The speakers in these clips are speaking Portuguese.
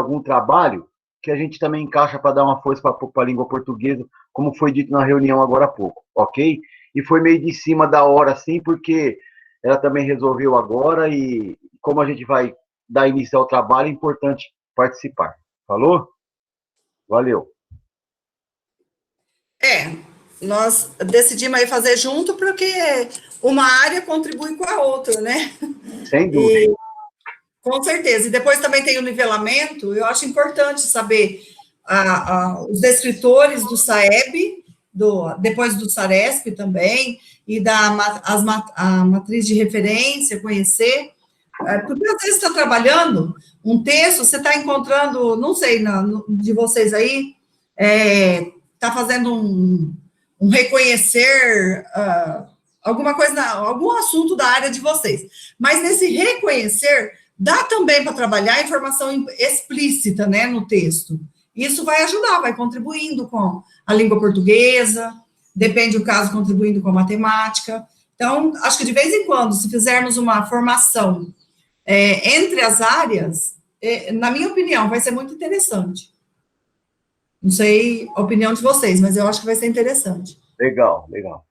algum trabalho que a gente também encaixa para dar uma força para a língua portuguesa, como foi dito na reunião agora há pouco, ok? E foi meio de cima da hora, assim, porque ela também resolveu agora e como a gente vai dar início ao trabalho, é importante participar. Falou? Valeu. Nós decidimos aí fazer junto porque uma área contribui com a outra, né? Sem dúvida. Com certeza. E depois também tem o nivelamento. Eu acho importante saber os descritores do SAEB, depois do SARESP também, e a matriz de referência, conhecer. Porque às vezes está trabalhando um texto, você está encontrando, não sei, de vocês aí, está fazendo um reconhecer alguma coisa, algum assunto da área de vocês. Mas nesse reconhecer, dá também para trabalhar a informação explícita, né, no texto. Isso vai ajudar, vai contribuindo com a língua portuguesa, depende do caso, contribuindo com a matemática. Então, acho que de vez em quando, se fizermos uma formação entre as áreas, na minha opinião, vai ser muito interessante. Não sei a opinião de vocês, mas eu acho que vai ser interessante. Legal, legal.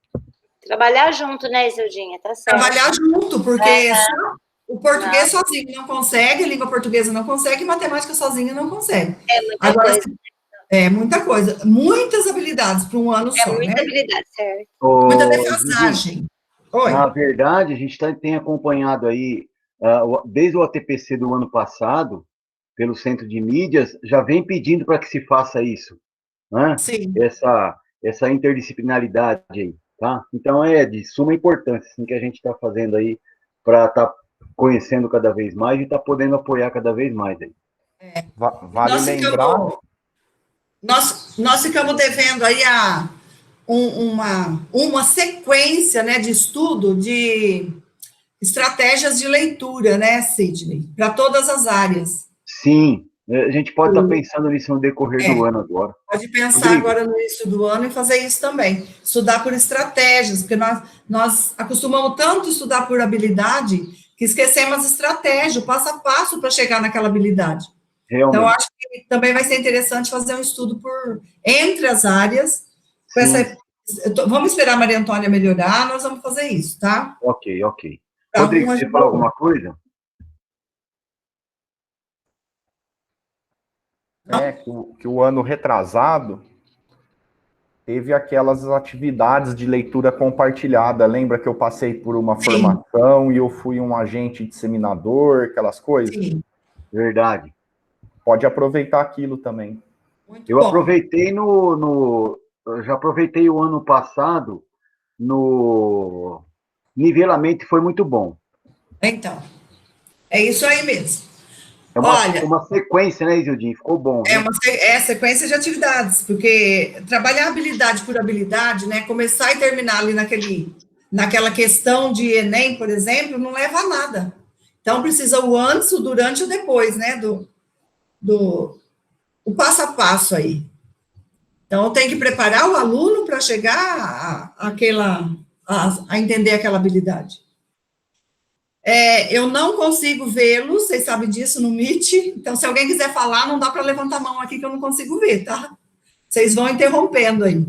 Trabalhar junto, né, Isildinha? Tá certo. Trabalhar junto, porque o português sozinho não consegue, a língua portuguesa não consegue, e matemática sozinha não consegue. É muita coisa. É muita coisa. Muitas habilidades para um ano só, muita né? habilidade, certo. Muita defasagem. Oi. Na verdade, a gente tem acompanhado aí, desde o ATPC do ano passado, pelo Centro de Mídias, já vem pedindo para que se faça isso, né? Sim. Essa interdisciplinaridade aí, tá? Então, é de suma importância, assim, que a gente está fazendo aí para estar conhecendo cada vez mais e estar podendo apoiar cada vez mais aí. Vale lembrar... Nós ficamos devendo aí uma sequência, né, de estudo de estratégias de leitura, né, Sidney? Para todas as áreas. Sim, a gente pode estar pensando nisso no decorrer do ano agora. Pode pensar agora no início do ano e fazer isso também. Estudar por estratégias, porque nós acostumamos tanto estudar por habilidade que esquecemos as estratégias, o passo a passo para chegar naquela habilidade. Realmente. Então, acho que também vai ser interessante fazer um estudo entre as áreas. Vamos esperar a Maria Antônia melhorar, nós vamos fazer isso, tá? Ok. Rodrigo, você falou alguma coisa? Que o ano retrasado teve aquelas atividades de leitura compartilhada. Lembra que eu passei por uma formação e eu fui um agente disseminador, aquelas coisas? Sim. Verdade. Pode aproveitar aquilo também. Eu aproveitei eu já aproveitei o ano passado no nivelamento, foi muito bom. Então, é isso aí mesmo. É uma sequência, né, Isildinho? Ficou bom. É sequência de atividades, porque trabalhar habilidade por habilidade, né, começar e terminar ali naquela questão de Enem, por exemplo, não leva a nada. Então, precisa o antes, o durante e o depois, né, o passo a passo aí. Então, tem que preparar o aluno para chegar a entender aquela habilidade. Eu não consigo vê-lo, vocês sabem disso, no Meet, então, se alguém quiser falar, não dá para levantar a mão aqui, que eu não consigo ver, tá? Vocês vão interrompendo aí.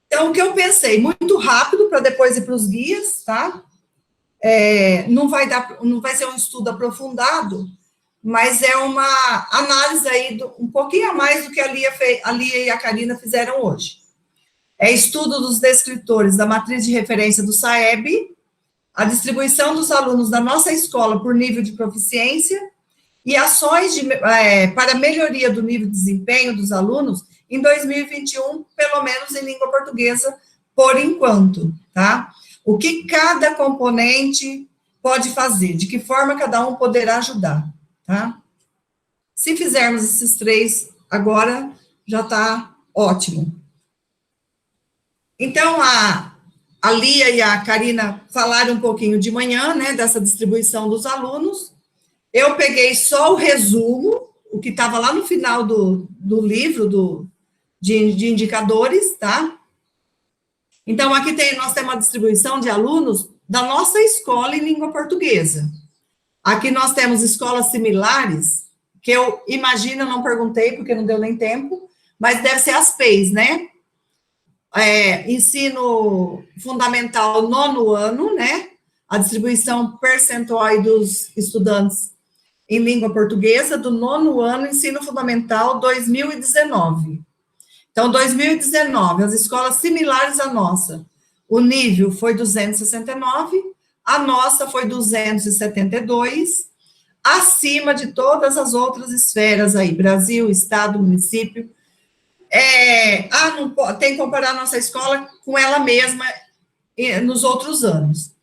Então, o que eu pensei, muito rápido, para depois ir para os guias, tá? Não vai ser um estudo aprofundado, mas é uma análise aí, um pouquinho a mais do que a Lia e a Karina fizeram hoje. É estudo dos descritores da matriz de referência do SAEB, a distribuição dos alunos da nossa escola por nível de proficiência e ações para melhoria do nível de desempenho dos alunos em 2021, pelo menos em língua portuguesa, por enquanto, tá? O que cada componente pode fazer, de que forma cada um poderá ajudar, tá? Se fizermos esses 3 agora, já está ótimo. Então, a Lia e a Karina falaram um pouquinho de manhã, né, dessa distribuição dos alunos. Eu peguei só o resumo, o que estava lá no final do livro de indicadores, tá? Então, aqui nós temos uma distribuição de alunos da nossa escola em língua portuguesa. Aqui nós temos escolas similares que eu imagino, eu não perguntei, porque não deu nem tempo, mas deve ser as PEIs, né? Ensino fundamental 9º ano, né? A distribuição percentual aí dos estudantes em língua portuguesa do 9º ano, ensino fundamental 2019. Então, 2019, as escolas similares à nossa, o nível foi 269, a nossa foi 272, acima de todas as outras esferas aí, Brasil, Estado, município. Não tem que comparar a nossa escola com ela mesma nos outros anos.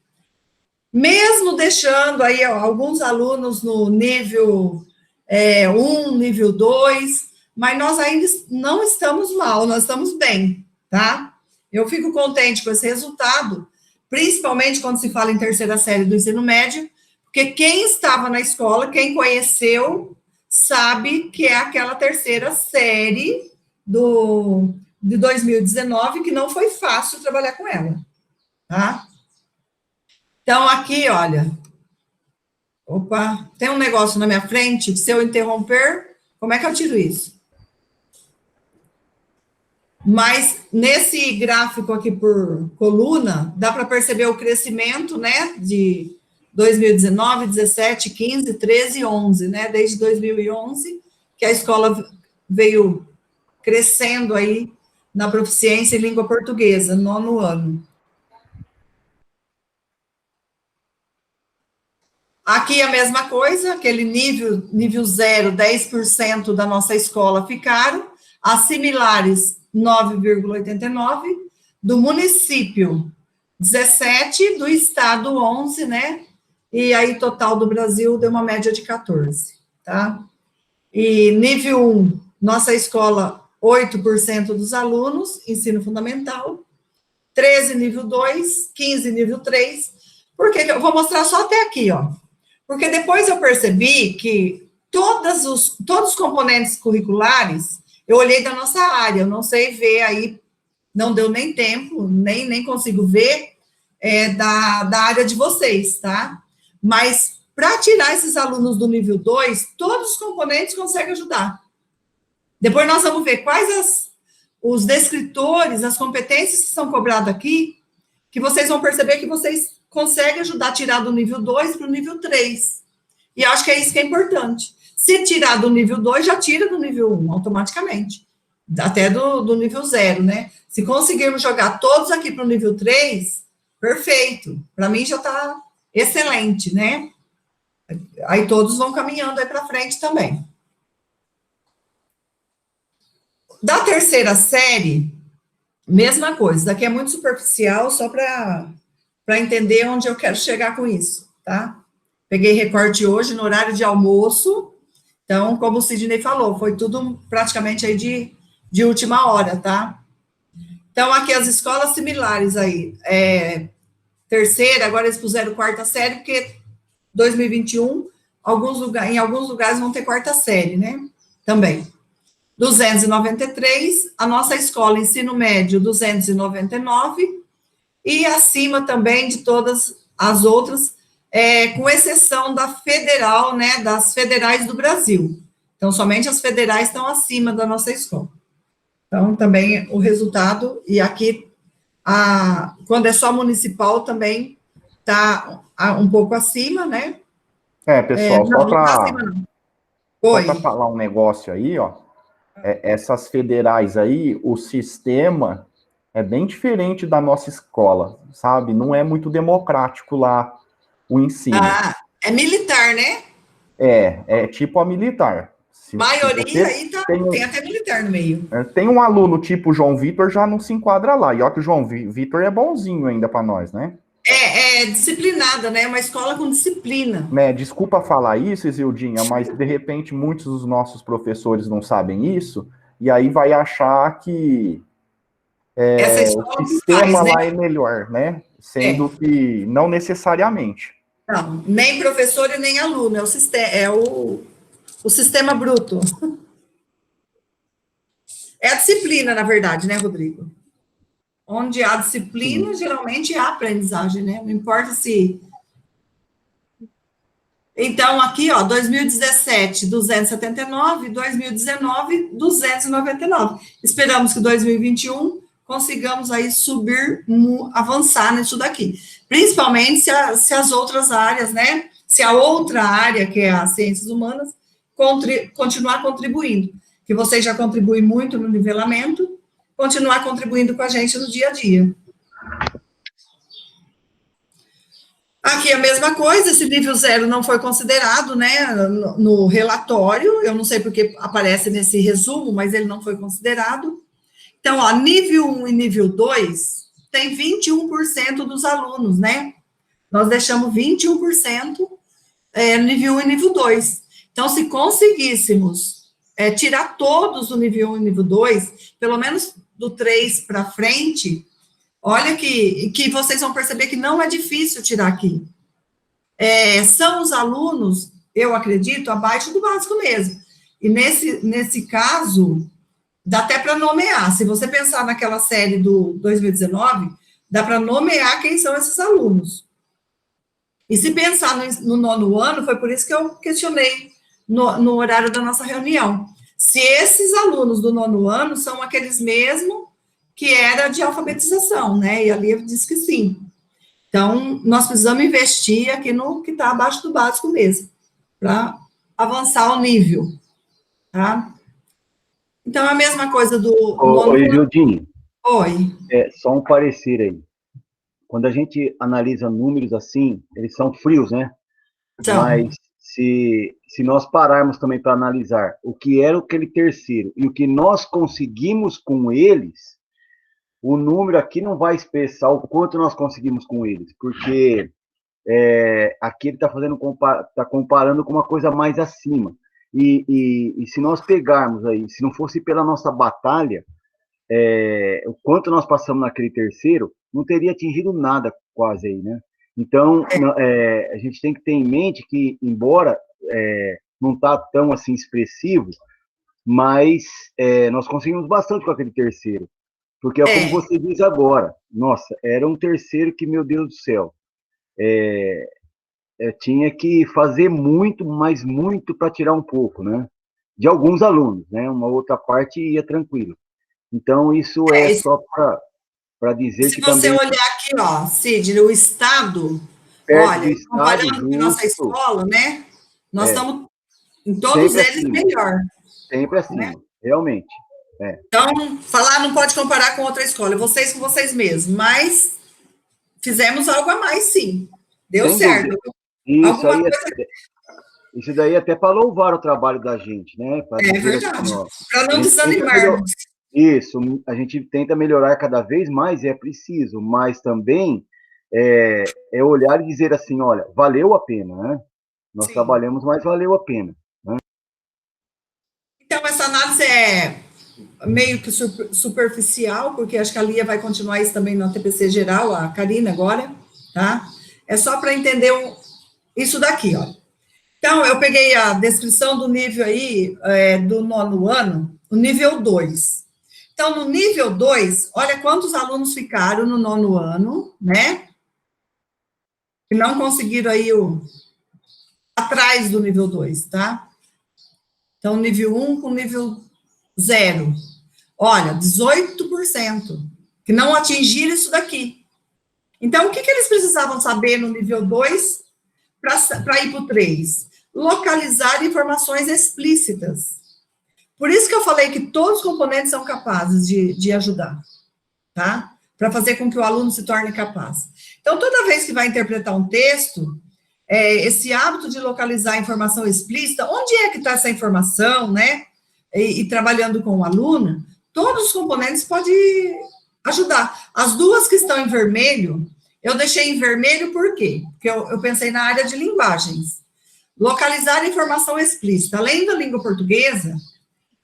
Mesmo deixando aí alguns alunos no nível 1, nível 2, mas nós ainda não estamos mal, nós estamos bem, tá? Eu fico contente com esse resultado, principalmente quando se fala em terceira série do ensino médio, porque quem estava na escola, quem conheceu, sabe que é aquela terceira série de 2019, que não foi fácil trabalhar com ela, tá? Então, aqui, olha, opa, tem um negócio na minha frente, se eu interromper, como é que eu tiro isso? Mas, nesse gráfico aqui por coluna, dá para perceber o crescimento, né, de 2019, 17, 15, 13 e 11, né, desde 2011, que a escola veio crescendo aí na proficiência em língua portuguesa, 9º ano. Aqui a mesma coisa, aquele nível 0, 10% da nossa escola ficaram, as similares 9,89, do município 17, do estado 11, né? E aí total do Brasil deu uma média de 14, tá? E nível 1, nossa escola 8% dos alunos, ensino fundamental, 13 nível 2, 15 nível 3, porque eu vou mostrar só até aqui, ó. Porque depois eu percebi que todos os componentes curriculares, eu olhei da nossa área, eu não sei ver aí, não deu nem tempo, nem consigo ver da área de vocês, tá? Mas para tirar esses alunos do nível 2, todos os componentes conseguem ajudar. Depois nós vamos ver quais os descritores, as competências que são cobradas aqui, que vocês vão perceber que vocês conseguem ajudar a tirar do nível 2 para o nível 3. E eu acho que é isso que é importante. Se tirar do nível 2, já tira do nível 1, automaticamente. Até do nível 0, né? Se conseguirmos jogar todos aqui para o nível 3, perfeito. Para mim já está excelente, né? Aí todos vão caminhando aí para frente também. Da terceira série, mesma coisa. Daqui é muito superficial, só para entender onde eu quero chegar com isso, tá? Peguei recorte hoje no horário de almoço, então, como o Sidney falou, foi tudo praticamente aí de última hora, tá? Então, aqui as escolas similares aí, terceira, agora eles puseram quarta série, porque 2021, em alguns lugares vão ter quarta série, né? Também. 293, a nossa escola, ensino médio, 299, e acima também de todas as outras, com exceção da federal, né, das federais do Brasil. Então, somente as federais estão acima da nossa escola. Então, também o resultado, e aqui, quando é só municipal, também está um pouco acima, né? Pessoal, não tá acima, não. Só para falar um negócio aí, ó, essas federais aí, o sistema é bem diferente da nossa escola, sabe? Não é muito democrático lá o ensino. É militar, né? É tipo a militar. Maioria aí tem até militar no meio. Tem um aluno tipo João Vitor, já não se enquadra lá. E olha que o João Vitor é bonzinho ainda para nós, né? É disciplinada, né? Uma escola com disciplina. Desculpa falar isso, Isildinha, mas de repente muitos dos nossos professores não sabem isso, e aí vai achar que o sistema lá é melhor, né? Sendo que não necessariamente. Não, nem professor e nem aluno, o sistema bruto. É a disciplina, na verdade, né, Rodrigo? Onde há disciplina, geralmente há aprendizagem, né? Não importa se... Então, aqui, ó, 2017, 279, 2019, 299. Esperamos que 2021 consigamos aí subir, avançar nisso daqui. Principalmente se as outras áreas, né? Se a outra área, que é as ciências humanas, continuar contribuindo. Que vocês já contribuem muito no nivelamento, continuar contribuindo com a gente no dia a dia. Aqui a mesma coisa, esse nível 0 não foi considerado, né, no relatório, eu não sei porque aparece nesse resumo, mas ele não foi considerado. Então, ó, nível 1 e nível 2 tem 21% dos alunos, né? Nós deixamos 21% nível 1 e nível 2. Então, se conseguíssemos tirar todos do nível 1 e nível 2, pelo menos do 3 para frente, olha que vocês vão perceber que não é difícil tirar aqui. São os alunos, eu acredito, abaixo do básico mesmo. E nesse caso, dá até para nomear. Se você pensar naquela série do 2019, dá para nomear quem são esses alunos. E se pensar no 9º ano, foi por isso que eu questionei no horário da nossa reunião. Se esses alunos do 9º ano são aqueles mesmo que era de alfabetização, né? E ali disse que sim. Então, nós precisamos investir aqui no que está abaixo do básico mesmo, para avançar o nível, tá? Então, a mesma coisa do... Oi, Gildinho. Oi. Só um parecer aí. Quando a gente analisa números assim, eles são frios, né? Então, mas se nós pararmos também para analisar o que era aquele terceiro e o que nós conseguimos com eles, o número aqui não vai expressar o quanto nós conseguimos com eles, porque aqui ele está comparando com uma coisa mais acima. E se nós pegarmos aí, se não fosse pela nossa batalha, o quanto nós passamos naquele terceiro, não teria atingido nada quase aí, né? Então, a gente tem que ter em mente que, embora não está tão assim expressivo, mas nós conseguimos bastante com aquele terceiro. Porque é como você diz agora, nossa, era um terceiro que, meu Deus do céu, tinha que fazer muito, mas muito para tirar um pouco, né? De alguns alunos, né? Uma outra parte ia tranquilo. Então, isso só para dizer que também... Se você olhar aqui, ó, Cid, o Estado, perto olha, do Estado, comparando com a nossa escola, né? Nós estamos, em todos eles, acima. melhor. Sempre acima, né? Realmente. Então, falar não pode comparar com outra escola, vocês com vocês mesmos, mas fizemos algo a mais, sim. Deu sem certo. Dúvida. Isso aí, isso daí até para louvar o trabalho da gente, né? Verdade. Assim, para não desanimarmos. Isso, a gente tenta melhorar cada vez mais, é preciso, mas também é olhar e dizer assim, olha, valeu a pena, né? Nós trabalhamos, mas valeu a pena. Né? Então, essa análise é meio que superficial, porque acho que a Lia vai continuar isso também na TPC geral, a Karina agora, tá? É só para entender isso daqui, ó. Então, eu peguei a descrição do nível aí, do 9º ano, o nível 2. Então, no nível 2, olha quantos alunos ficaram no 9º ano, né? Que não conseguiram aí atrás do nível 2, tá? Então, nível 1 com nível 0. Olha, 18% que não atingiram isso daqui. Então, o que eles precisavam saber no nível 2 para ir para o 3? Localizar informações explícitas. Por isso que eu falei que todos os componentes são capazes de ajudar, tá? Para fazer com que o aluno se torne capaz. Então, toda vez que vai interpretar um texto, esse hábito de localizar a informação explícita, onde é que está essa informação, né? E trabalhando com o aluno, todos os componentes podem ajudar. As duas que estão em vermelho, eu deixei em vermelho por quê? Porque eu pensei na área de linguagens. Localizar a informação explícita. Além da língua portuguesa,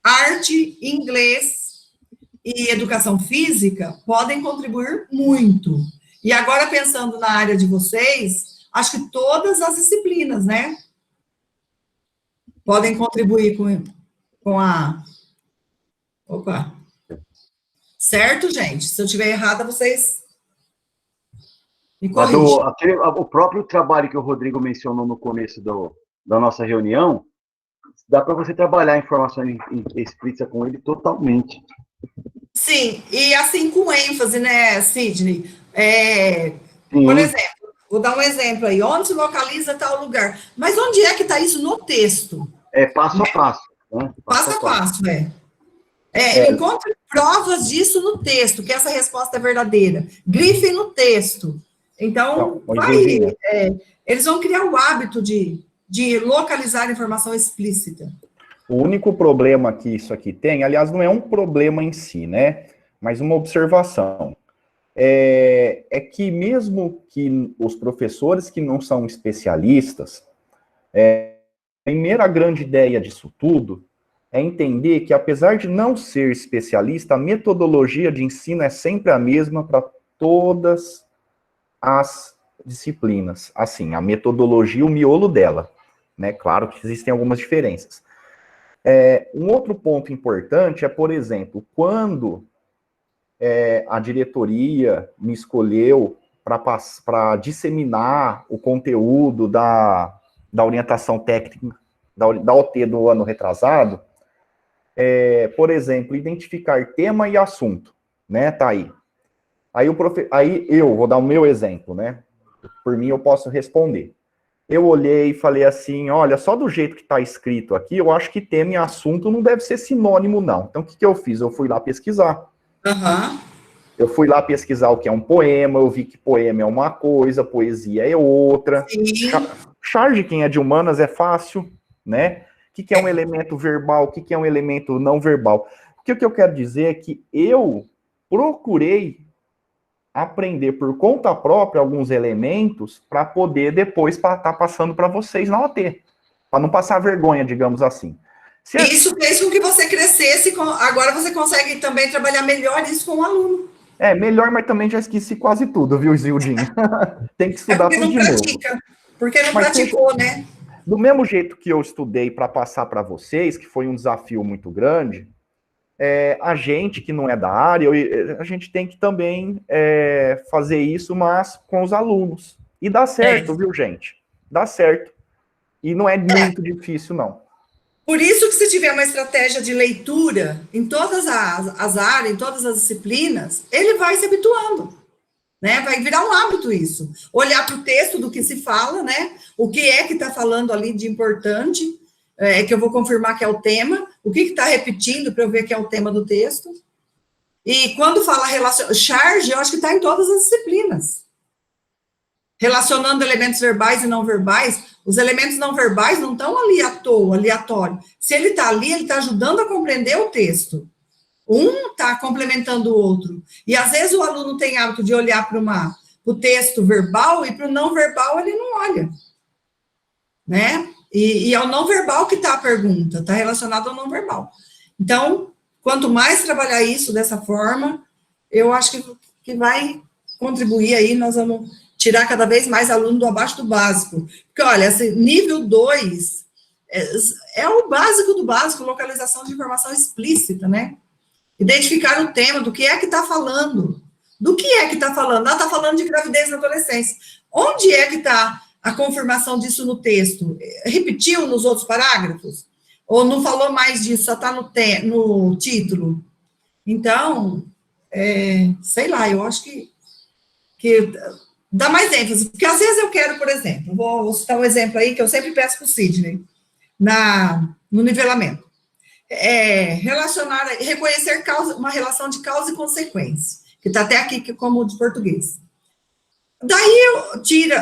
arte, inglês e educação física podem contribuir muito. E agora, pensando na área de vocês, acho que todas as disciplinas, né? Podem contribuir com a... Opa! Certo, gente? Se eu estiver errada, vocês me corrigem. O próprio trabalho que o Rodrigo mencionou no começo da nossa reunião, dá para você trabalhar informações explícitas com ele totalmente. Sim, e assim com ênfase, né, Sidney? Por Sim. exemplo, vou dar um exemplo aí, onde se localiza tal lugar. Mas onde é que está isso no texto? É passo a passo. Né? Passo a passo, É. Encontre provas disso no texto, que essa resposta é verdadeira. Grifem no texto. Então, eles vão criar o hábito de localizar informação explícita. O único problema que isso aqui tem, aliás, não é um problema em si, né? Mas uma observação. É que mesmo que os professores que não são especialistas, a primeira grande ideia disso tudo é entender que, apesar de não ser especialista, a metodologia de ensino é sempre a mesma para todas as disciplinas. Assim, a metodologia, o miolo dela, né? Claro que existem algumas diferenças. Um outro ponto importante é, por exemplo, quando a diretoria me escolheu para disseminar o conteúdo da orientação técnica, da OT do ano retrasado, por exemplo, identificar tema e assunto, né, tá aí. Aí eu vou dar o meu exemplo, né, por mim eu posso responder. Eu olhei e falei assim, olha, só do jeito que está escrito aqui, eu acho que tema e assunto não deve ser sinônimo, não. Então, o que eu fiz? Eu fui lá pesquisar. Eu fui lá pesquisar o que é um poema, eu vi que poema é uma coisa, poesia é outra. Charge quem é de humanas é fácil, né? O que é um elemento verbal, o que é um elemento não verbal. O que eu quero dizer é que eu procurei aprender por conta própria alguns elementos para poder depois estar passando para vocês na OT, para não passar vergonha, digamos assim. Isso fez com que você crescesse, agora você consegue também trabalhar melhor isso com o aluno. Melhor, mas também já esqueci quase tudo, viu, Zildinho? Tem que estudar tudo de novo. Porque não praticou, né? Do mesmo jeito que eu estudei para passar para vocês, que foi um desafio muito grande, a gente que não é da área, a gente tem que também fazer isso, mas com os alunos. E dá certo, viu, gente? Dá certo. E não é muito difícil, não. Por isso que se tiver uma estratégia de leitura em todas as áreas, em todas as disciplinas, ele vai se habituando, né? Vai virar um hábito isso. Olhar para o texto do que se fala, né? O que é que está falando ali de importante, que eu vou confirmar que é o tema, o que está repetindo para eu ver que é o tema do texto. E quando fala charge, eu acho que está em todas as disciplinas. Relacionando elementos verbais e não verbais, os elementos não verbais não estão ali à toa, aleatório. Se ele está ali, ele está ajudando a compreender o texto. Um está complementando o outro. E, às vezes, o aluno tem hábito de olhar para o texto verbal e para o não verbal ele não olha. Né? E é o não verbal que está a pergunta, está relacionado ao não verbal. Então, quanto mais trabalhar isso dessa forma, eu acho que vai contribuir aí, nós vamos tirar cada vez mais aluno do abaixo do básico. Porque, olha, esse nível 2 é o básico do básico, localização de informação explícita, né? Identificar o tema, do que é que está falando. Do que é que está falando? Está falando de gravidez na adolescência. Onde é que está a confirmação disso no texto? Repetiu nos outros parágrafos? Ou não falou mais disso, só está no título? Então, sei lá, eu acho que dá mais ênfase. Porque às vezes eu quero, por exemplo, vou citar um exemplo aí que eu sempre peço para o Sidney, no nivelamento. Reconhecer uma relação de causa e consequência, que está até aqui como de português. Daí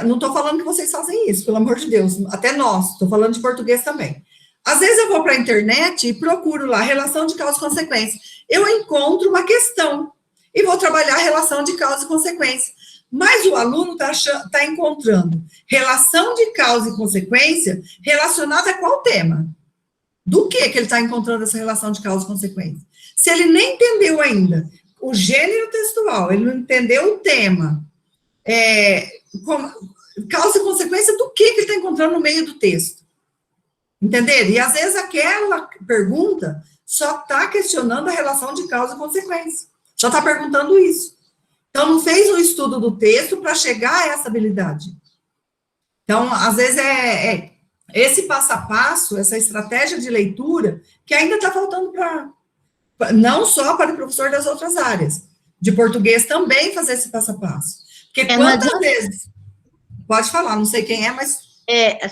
não estou falando que vocês fazem isso, pelo amor de Deus, até nós, estou falando de português também. Às vezes eu vou para a internet e procuro lá relação de causa e consequência. Eu encontro uma questão e vou trabalhar a relação de causa e consequência. Mas o aluno está encontrando relação de causa e consequência relacionada a qual tema? Do que ele está encontrando essa relação de causa e consequência? Se ele nem entendeu ainda o gênero textual, ele não entendeu o tema, causa e consequência do que ele está encontrando no meio do texto. Entenderam? E às vezes aquela pergunta só está questionando a relação de causa e consequência. Só está perguntando isso. Então, não fez um estudo do texto para chegar a essa habilidade. Então, às vezes esse passo a passo, essa estratégia de leitura, que ainda está faltando não só para o professor das outras áreas, de português também fazer esse passo a passo. Porque quantas vezes... Pode falar, não sei quem é, mas...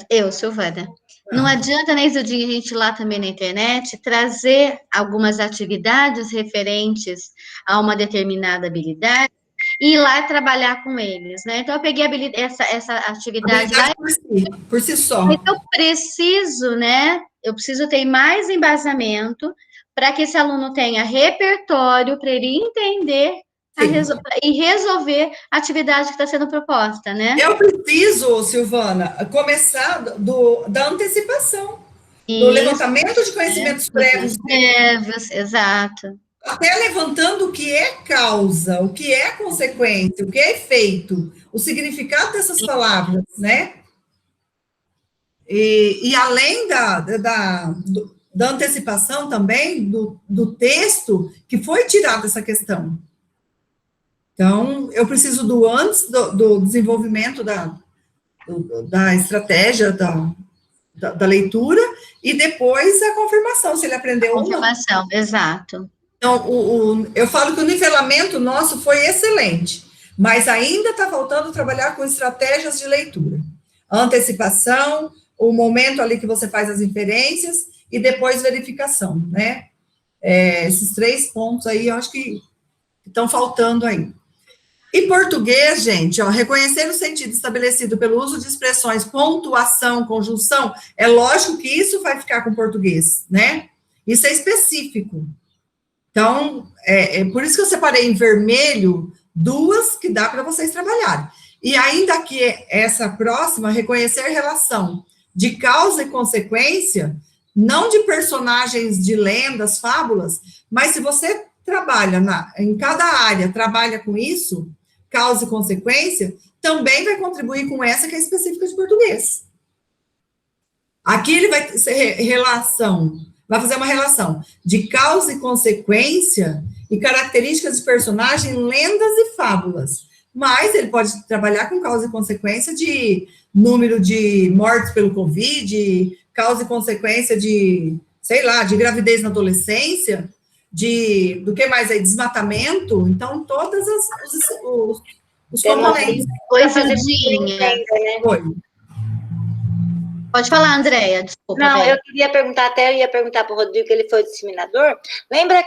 Eu, Silvana. Não adianta, né, Isildinha, a gente ir lá também na internet, trazer algumas atividades referentes a uma determinada habilidade e ir lá trabalhar com eles, né? Então, eu peguei essa atividade lá. Por si só. Mas eu preciso, né? Eu preciso ter mais embasamento para que esse aluno tenha repertório para ele entender e resolver a atividade que está sendo proposta, né? Eu preciso, Silvana, começar da antecipação, do levantamento de conhecimentos prévios. Exato. Até levantando o que é causa, o que é consequência, o que é efeito, o significado dessas palavras, né? E além da antecipação também do texto que foi tirado essa questão. Então, eu preciso do antes do desenvolvimento da estratégia, da leitura, e depois a confirmação, se ele aprendeu ou não. Confirmação, exato. Então, eu falo que o nivelamento nosso foi excelente, mas ainda está faltando trabalhar com estratégias de leitura. Antecipação, o momento ali que você faz as inferências, e depois verificação, né? Esses 3 pontos aí, eu acho que estão faltando aí. E português, gente, reconhecer o sentido estabelecido pelo uso de expressões, pontuação, conjunção, é lógico que isso vai ficar com português, né? Isso é específico. Então, por isso que eu separei em vermelho 2 que dá para vocês trabalharem. E ainda que essa próxima, reconhecer relação de causa e consequência, não de personagens de lendas, fábulas, mas se você trabalha em cada área, trabalha com isso, causa e consequência, também vai contribuir com essa que é específica de português. Aqui ele vai vai fazer uma relação de causa e consequência e características de personagem, lendas e fábulas. Mas ele pode trabalhar com causa e consequência de número de mortes pelo Covid, causa e consequência de, sei lá, de gravidez na adolescência, do que mais aí? Desmatamento. Então, todas os componentes. Pode falar, Andréia, desculpa. Não, eu ia perguntar para o Rodrigo, que ele foi disseminador. Lembra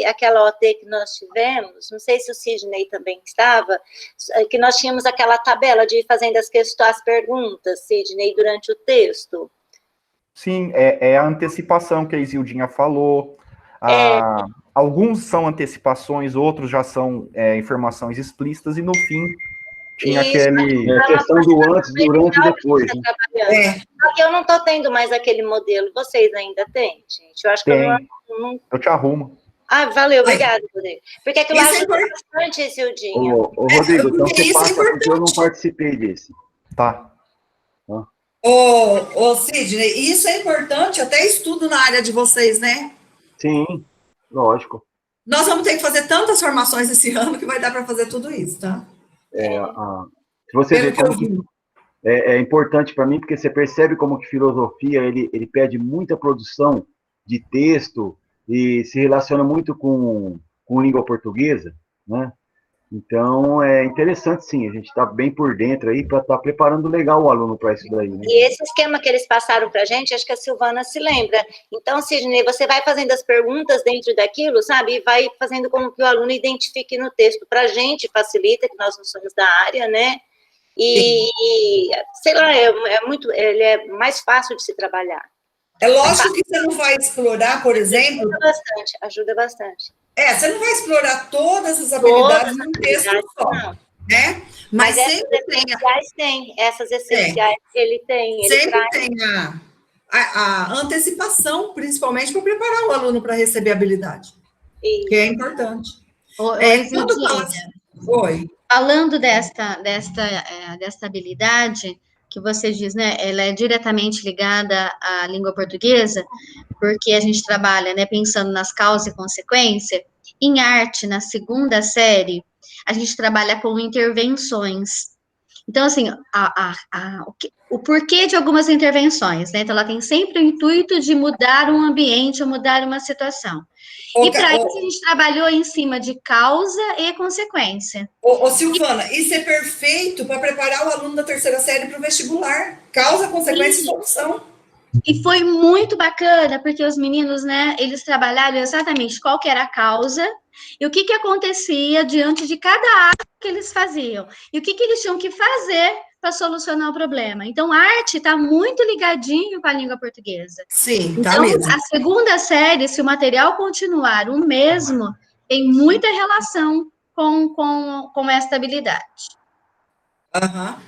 aquela OT que nós tivemos? Não sei se o Sidney também estava, que nós tínhamos aquela tabela de ir fazendo as perguntas, Sidney, durante o texto. Sim, é a antecipação que a Isildinha falou. Alguns são antecipações, outros já são informações explícitas, e no fim tinha a questão do antes, durante e depois. Né? Só que eu não estou tendo mais aquele modelo. Vocês ainda têm, gente? Eu acho que eu te arrumo. Valeu, obrigada, Rodrigo. Porque aquilo ajuda bastante, Sildinha. Ô, Rodrigo, então você passa, porque eu não participei desse. Tá. Ô, Sidney, isso é importante, até estudo na área de vocês, né? Sim, lógico. Nós vamos ter que fazer tantas formações esse ano que vai dar para fazer tudo isso, tá? Se você ver como que é importante para mim, porque você percebe como que filosofia, ele pede muita produção de texto e se relaciona muito com língua portuguesa, né? Então, é interessante, sim, a gente está bem por dentro aí para estar preparando legal o aluno para isso daí, né? E esse esquema que eles passaram para a gente, acho que a Silvana se lembra. Então, Sidney, você vai fazendo as perguntas dentro daquilo, sabe? E vai fazendo com que o aluno identifique no texto. Para a gente facilita, que nós não somos da área, né? E, sei lá, ele é mais fácil de se trabalhar. É lógico que você não vai explorar, por exemplo... Ajuda bastante. Você não vai explorar todas as habilidades num texto só, né? Mas sempre tem. Essas essenciais que ele tem. Sempre tem a antecipação, principalmente para preparar o aluno para receber a habilidade. Isso. Que é importante. Falando desta habilidade que você diz, né, ela é diretamente ligada à língua portuguesa, porque a gente trabalha, né, pensando nas causas e consequências. Em arte, na segunda série, a gente trabalha com intervenções. Então, assim, o porquê de algumas intervenções, né? Então, ela tem sempre o intuito de mudar um ambiente, ou mudar uma situação. E para isso, a gente trabalhou em cima de causa e consequência. Silvana, isso é perfeito para preparar o aluno da terceira série para o vestibular. Causa, consequência e solução. E foi muito bacana, porque os meninos, né, eles trabalharam exatamente qual que era a causa e o que acontecia diante de cada ato que eles faziam. E o que eles tinham que fazer para solucionar o problema. Então, a arte está muito ligadinho com a língua portuguesa. Sim, tá então, mesmo. A segunda série, se o material continuar o mesmo, tem muita relação com esta habilidade. Aham.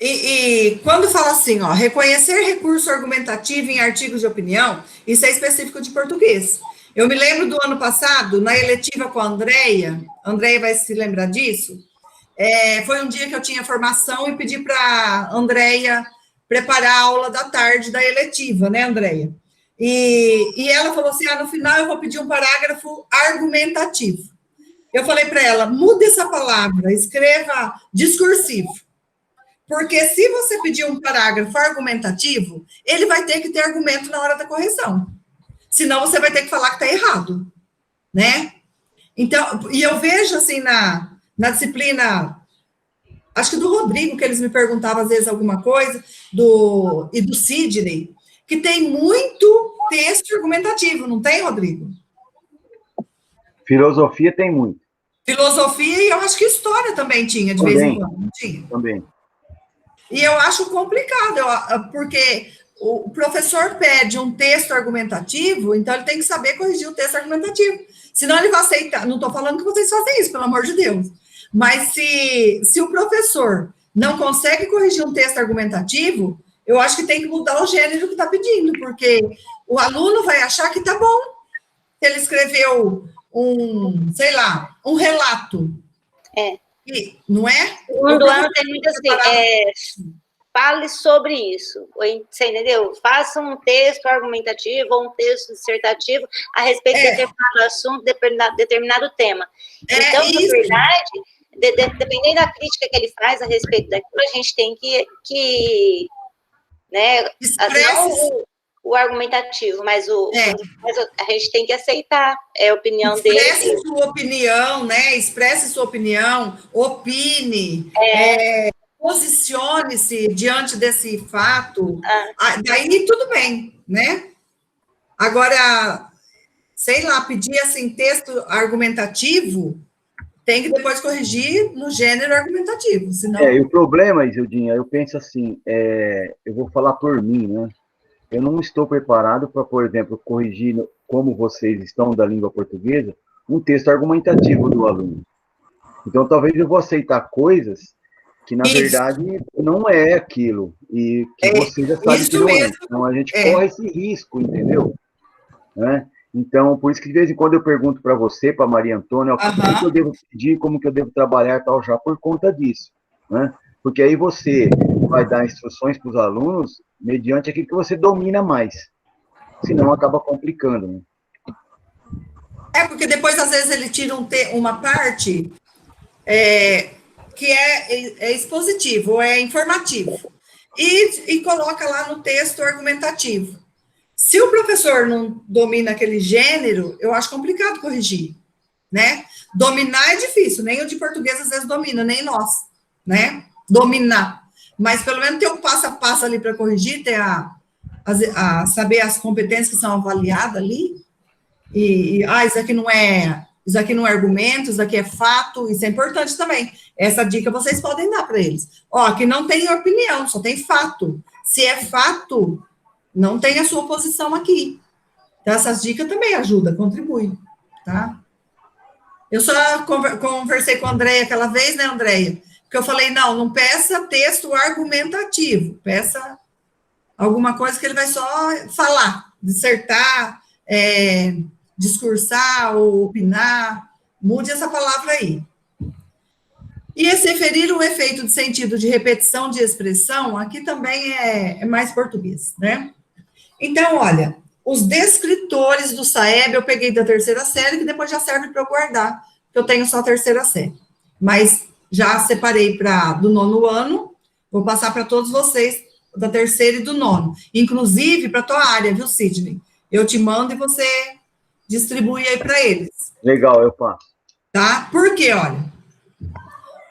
E quando fala assim, ó, reconhecer recurso argumentativo em artigos de opinião, isso é específico de português. Eu me lembro do ano passado, na eletiva com a Andreia vai se lembrar disso, foi um dia que eu tinha formação e pedi para a Andreia preparar a aula da tarde da eletiva, né, Andreia? E ela falou assim, no final eu vou pedir um parágrafo argumentativo. Eu falei para ela, mude essa palavra, escreva discursivo. Porque se você pedir um parágrafo argumentativo, ele vai ter que ter argumento na hora da correção. Senão você vai ter que falar que está errado, né? Então, e eu vejo assim na disciplina, acho que do Rodrigo, que eles me perguntavam às vezes alguma coisa, e do Sidney, que tem muito texto argumentativo, não tem, Rodrigo? Filosofia tem muito. Filosofia, e eu acho que história também tinha, de vez em quando, não tinha? Também. E eu acho complicado, porque o professor pede um texto argumentativo, então ele tem que saber corrigir o texto argumentativo. Senão ele vai aceitar. Não estou falando que vocês fazem isso, pelo amor de Deus. Mas se o professor não consegue corrigir um texto argumentativo, eu acho que tem que mudar o gênero que está pedindo, porque o aluno vai achar que está bom. Ele escreveu um relato. Não é? O segundo ano tem muito assim, fale sobre isso, você entendeu? Faça um texto argumentativo ou um texto dissertativo a respeito de determinado assunto, determinado tema. Então, na verdade, dependendo da crítica que ele faz a respeito daquilo, a gente tem que né, não o argumentativo, mas a gente tem que aceitar a opinião dele. Expresse sua opinião, né? Expresse sua opinião, opine, posicione-se diante desse fato. Daí tudo bem, né? Agora, sei lá, pedir assim texto argumentativo, tem que depois corrigir no gênero argumentativo, senão... E o problema, Isildinha, eu penso assim, eu vou falar por mim, né? Eu não estou preparado para, por exemplo, corrigir, como vocês estão da língua portuguesa, um texto argumentativo do aluno. Então, talvez eu vou aceitar coisas que, na verdade, não é aquilo, e que você já sabe que não é. Então, a gente corre esse risco, entendeu? Né? Então, por isso que, de vez em quando, eu pergunto para você, para Maria Antônia, como que eu devo pedir, como que eu devo trabalhar, tal, já por conta disso, né? Porque aí você vai dar instruções para os alunos mediante aquilo que você domina mais. Senão acaba complicando, né? Porque depois, às vezes, ele tira uma parte que é expositivo, ou é informativo, e coloca lá no texto argumentativo. Se o professor não domina aquele gênero, eu acho complicado corrigir, né? Dominar é difícil, nem o de português às vezes domina, nem nós, né? Dominar. Mas pelo menos ter um passo a passo ali para corrigir, ter a saber as competências que são avaliadas ali, isso aqui não é argumento, isso aqui é fato, isso é importante também. Essa dica vocês podem dar para eles. Aqui não tem opinião, só tem fato. Se é fato, não tem a sua posição aqui. Então, essas dicas também ajudam, contribuem, tá? Eu só conversei com a Andreia aquela vez, né, Andreia? Porque eu falei, não peça texto argumentativo, peça alguma coisa que ele vai só falar, dissertar, discursar ou opinar, mude essa palavra aí. E esse referir o efeito de sentido de repetição de expressão, aqui também é mais português, né? Então, olha, os descritores do SAEB eu peguei da terceira série, que depois já serve para eu guardar, porque eu tenho só a terceira série. Mas já separei do 9º ano, vou passar para todos vocês, da 3ª e do 9º, inclusive para a tua área, viu, Sidney? Eu te mando e você distribui aí para eles. Legal, eu passo. Tá? Porque, olha,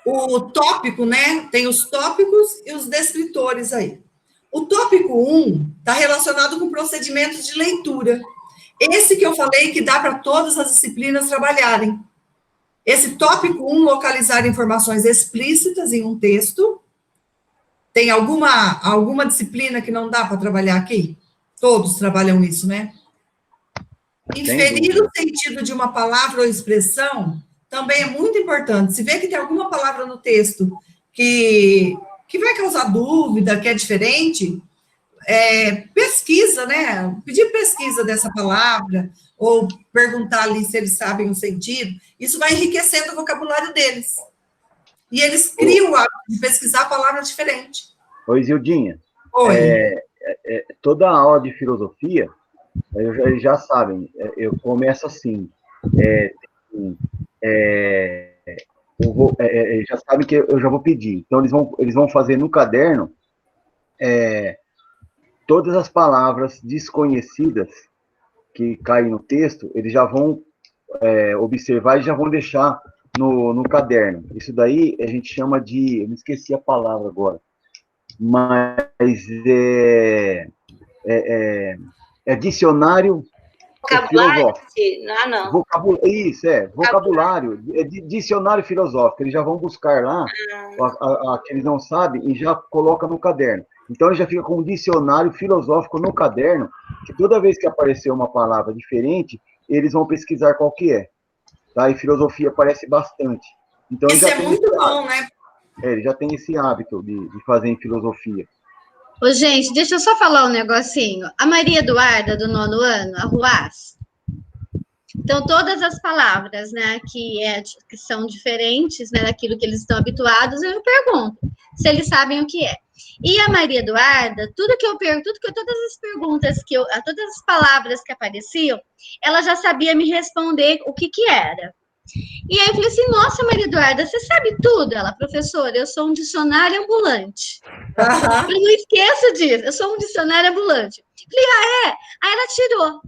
o tópico, né, tem os tópicos e os descritores aí. O tópico 1 está relacionado com procedimentos de leitura. Esse que eu falei que dá para todas as disciplinas trabalharem. Esse tópico 1, localizar informações explícitas em um texto. Tem alguma disciplina que não dá para trabalhar aqui? Todos trabalham isso, né? Inferir o sentido de uma palavra ou expressão também é muito importante. Se vê que tem alguma palavra no texto que vai causar dúvida, que é diferente, pesquisa, né? Pedir pesquisa dessa palavra, ou perguntar ali se eles sabem o sentido, isso vai enriquecendo o vocabulário deles. E eles criam o hábito de pesquisar palavras diferentes. Oi, Zildinha. Oi. Toda a aula de filosofia, eles já sabem, eu começo assim, eles já sabem que eu já vou pedir. Então, eles vão fazer no caderno todas as palavras desconhecidas que caem no texto, eles já vão observar e já vão deixar no caderno. Isso daí a gente chama de... Eu me esqueci a palavra agora. Mas é dicionário filosófico. Não. Vocabulário. Dicionário filosófico. Eles já vão buscar lá que eles não sabem e já coloca no caderno. Então, ele já fica com um dicionário filosófico no caderno, que toda vez que aparecer uma palavra diferente, eles vão pesquisar qual que é. Tá? E filosofia aparece bastante. Então, isso é muito bom, né? Ele já tem esse hábito de fazer em filosofia. Ô, gente, deixa eu só falar um negocinho. A Maria Eduarda, do 9º ano, a Ruaz. Então, todas as palavras, né, que são diferentes, né, daquilo que eles estão habituados, eu pergunto se eles sabem o que é. E a Maria Eduarda, todas as perguntas todas as palavras que apareciam, ela já sabia me responder o que era. E aí eu falei assim, nossa, Maria Eduarda, você sabe tudo? Ela, professora, eu sou um dicionário ambulante. Eu falei, não esqueça disso, eu sou um dicionário ambulante. Eu falei, Aí ela tirou,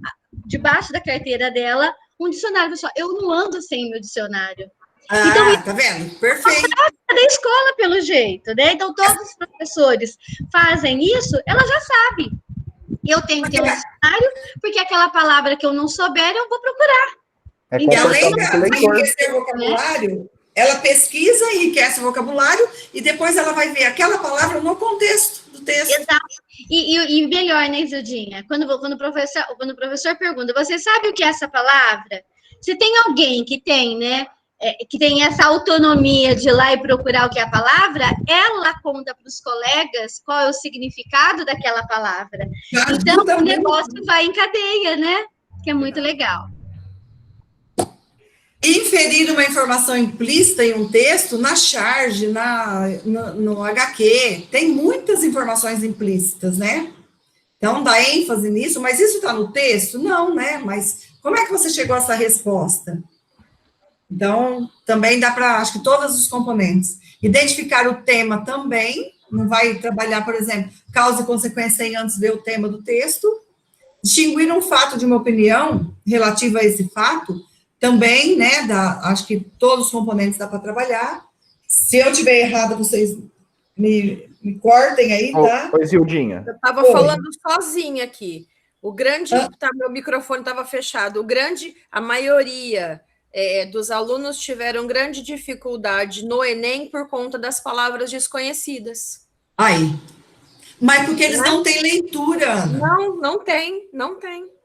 debaixo da carteira dela, um dicionário. Pessoal, eu não ando sem meu dicionário. Então, tá vendo? Perfeito. Da escola, pelo jeito, né? Então, todos os professores fazem isso, ela já sabe. Eu tenho que ter um dicionário, porque aquela palavra que eu não souber, eu vou procurar. E além de enriquecer o vocabulário, ela pesquisa, enriquece o vocabulário, e depois ela vai ver aquela palavra no contexto do texto. Exato. E melhor, né, Zildinha? Quando o professor pergunta, você sabe o que é essa palavra? Se tem alguém que tem, né, que tem essa autonomia de ir lá e procurar o que é a palavra, ela conta para os colegas qual é o significado daquela palavra. Então, o negócio vai em cadeia, né? Que é muito legal. Inferir uma informação implícita em um texto, na charge, no HQ, tem muitas informações implícitas, né? Então, dá ênfase nisso, mas isso está no texto? Não, né? Mas como é que você chegou a essa resposta? Então, também dá para, acho que todos os componentes. Identificar o tema também, não vai trabalhar, por exemplo, causa e consequência sem antes ver o tema do texto. Distinguir um fato de uma opinião relativa a esse fato, também, né, acho que todos os componentes dá para trabalhar. Se eu tiver errado, vocês me cortem aí, tá? Oi, Zildinha. Eu estava falando sozinha aqui. Meu microfone estava fechado. A maioria dos alunos tiveram grande dificuldade no Enem por conta das palavras desconhecidas. Aí. Mas porque eles não têm leitura, Ana. Não tem.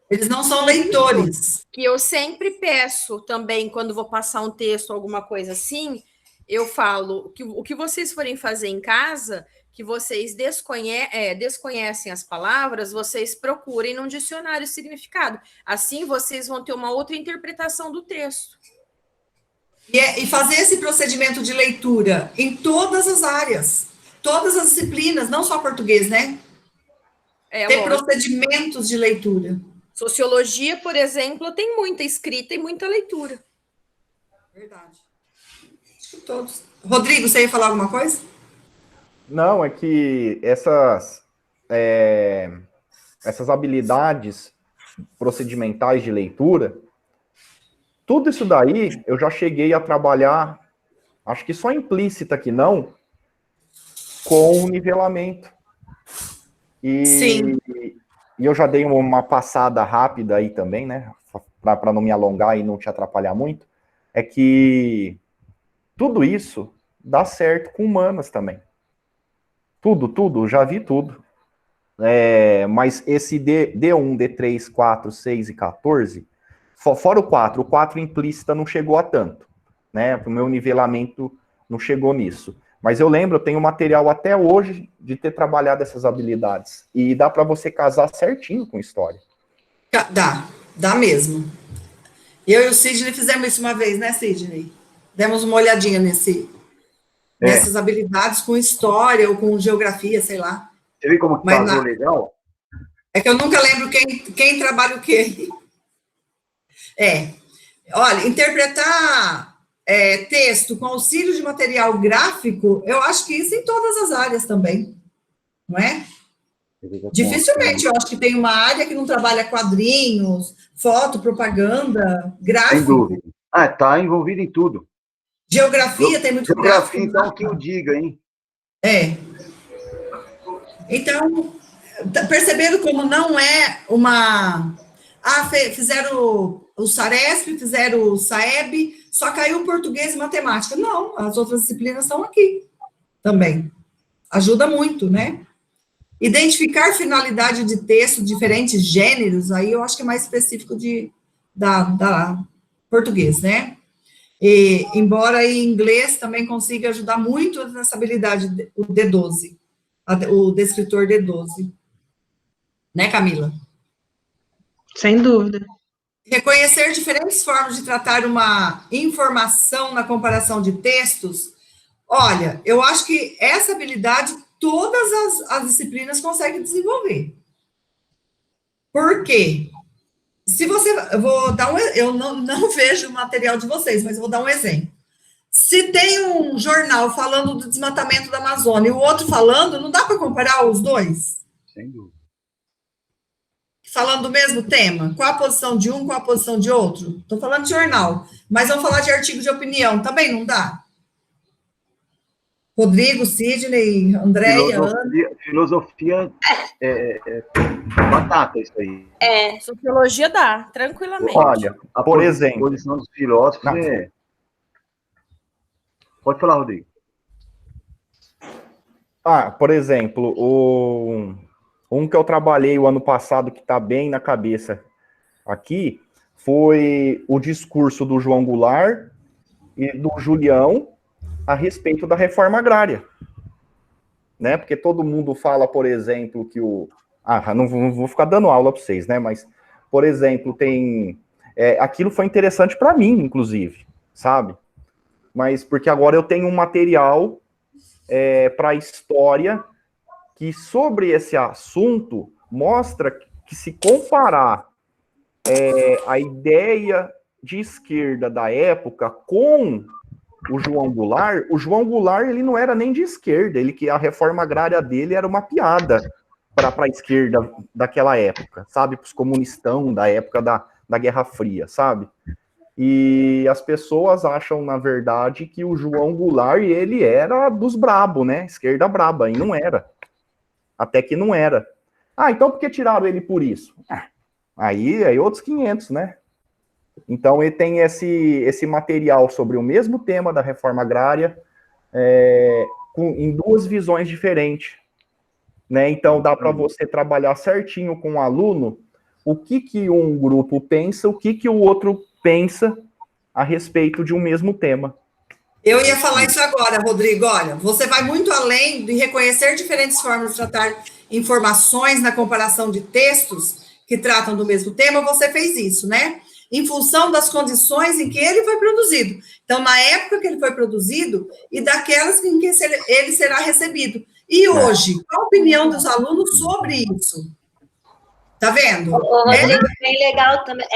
Eles não são leitores. Que eu sempre peço também, quando vou passar um texto, alguma coisa assim, eu falo que o que vocês forem fazer em casa, que vocês desconhecem as palavras, vocês procurem num dicionário o significado. Assim, vocês vão ter uma outra interpretação do texto. E fazer esse procedimento de leitura em todas as áreas, todas as disciplinas, não só português, né? Ter procedimentos de leitura. Sociologia, por exemplo, tem muita escrita e muita leitura. Verdade. Todos. Rodrigo, você ia falar alguma coisa? Não, é que essas habilidades procedimentais de leitura, tudo isso daí eu já cheguei a trabalhar, acho que só implícita que não, com o nivelamento. Sim. E eu já dei uma passada rápida aí também, né? Para não me alongar e não te atrapalhar muito, é que tudo isso dá certo com humanas também. Tudo, já vi tudo. Mas esse D1, D3, 4, 6 e 14, fora o 4 implícita não chegou a tanto, né? O meu nivelamento não chegou nisso. Mas eu lembro, eu tenho material até hoje de ter trabalhado essas habilidades. E dá para você casar certinho com história. Dá mesmo. Eu e o Sidney fizemos isso uma vez, né, Sidney? Demos uma olhadinha nessas habilidades com história ou com geografia, sei lá. Você viu como casou legal? É que eu nunca lembro quem trabalha o quê. Olha, interpretar texto com auxílio de material gráfico, eu acho que isso em todas as áreas também, não é? Dificilmente eu acho que tem uma área que não trabalha quadrinhos, foto, propaganda, gráfico. Sem dúvida. Tá envolvido em tudo. Geografia tem muito gráfico. Geografia, então, que eu diga, hein? Então, perceberam como não é uma... fizeram o Saresp, fizeram o Saeb, só caiu português e matemática. Não, as outras disciplinas estão aqui também. Ajuda muito, né? Identificar finalidade de texto, diferentes gêneros, aí eu acho que é mais específico da português, né? E, embora em inglês também consiga ajudar muito nessa habilidade, o D12, o descritor D12. Né, Camila? Sem dúvida. Reconhecer diferentes formas de tratar uma informação na comparação de textos. Olha, eu acho que essa habilidade todas as disciplinas conseguem desenvolver. Por quê? Se você... eu não vejo o material de vocês, mas eu vou dar um exemplo. Se tem um jornal falando do desmatamento da Amazônia e o outro falando, não dá para comparar os dois? Sem dúvida. Falando do mesmo tema? Qual a posição de um, qual a posição de outro? Estou falando de jornal, mas vamos falar de artigo de opinião, também não dá? Rodrigo, Sidney, Andréia, Ana. Filosofia batata, isso aí. Sociologia dá, tranquilamente. Olha, por exemplo... A posição dos filósofos Pode falar, Rodrigo. Por exemplo, um que eu trabalhei o ano passado, que está bem na cabeça aqui, foi o discurso do João Goulart e do Julião a respeito da reforma agrária. Né? Porque todo mundo fala, por exemplo, que não vou ficar dando aula para vocês, né? Mas, por exemplo, tem... aquilo foi interessante para mim, inclusive, sabe? Mas porque agora eu tenho um material para história que, sobre esse assunto, mostra que, se comparar a ideia de esquerda da época com o João Goulart, ele não era nem de esquerda, que a reforma agrária dele era uma piada para a esquerda daquela época, sabe? Para os comunistão da época da Guerra Fria, sabe? E as pessoas acham, na verdade, que o João Goulart, ele era dos brabo, né? Esquerda braba, e não era. Até que não era. Então por que tiraram ele por isso? Aí outros 500, né? Então ele tem esse material sobre o mesmo tema da reforma agrária, em duas visões diferentes. Né? Então dá para você trabalhar certinho com o aluno o que um grupo pensa, o que o outro pensa a respeito de um mesmo tema. Eu ia falar isso agora, Rodrigo. Olha, você vai muito além de reconhecer diferentes formas de tratar informações na comparação de textos que tratam do mesmo tema, você fez isso, né? Em função das condições em que ele foi produzido. Então, na época que ele foi produzido e daquelas em que ele será recebido. E hoje, qual a opinião dos alunos sobre isso? Tá vendo? O Rodrigo, bem legal também,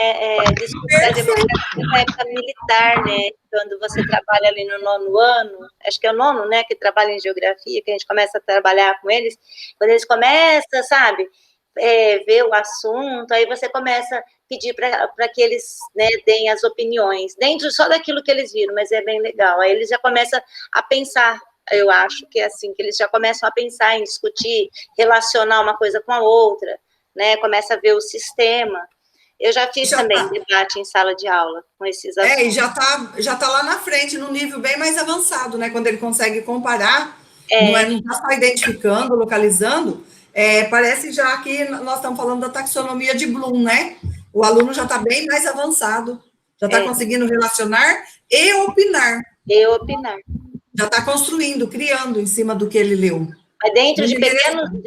discutir a democracia na época militar, né? Quando você trabalha ali no 9º ano, acho que é o 9º, né? Que trabalha em geografia, que a gente começa a trabalhar com eles, quando eles começam, sabe, ver o assunto, aí você começa a pedir para que eles, né, deem as opiniões, dentro só daquilo que eles viram, mas é bem legal. Aí eles já começam a pensar. Eu acho que é assim, que eles já começam a pensar em discutir, relacionar uma coisa com a outra, né? Começa a ver o sistema. Eu já fiz também debate em sala de aula com esses assuntos. E já tá lá na frente, num nível bem mais avançado, né? Quando ele consegue comparar, não está só identificando, localizando, parece já que nós estamos falando da taxonomia de Bloom, né? O aluno já está bem mais avançado, já está conseguindo relacionar e opinar. Já está construindo, criando em cima do que ele leu. Mas dentro de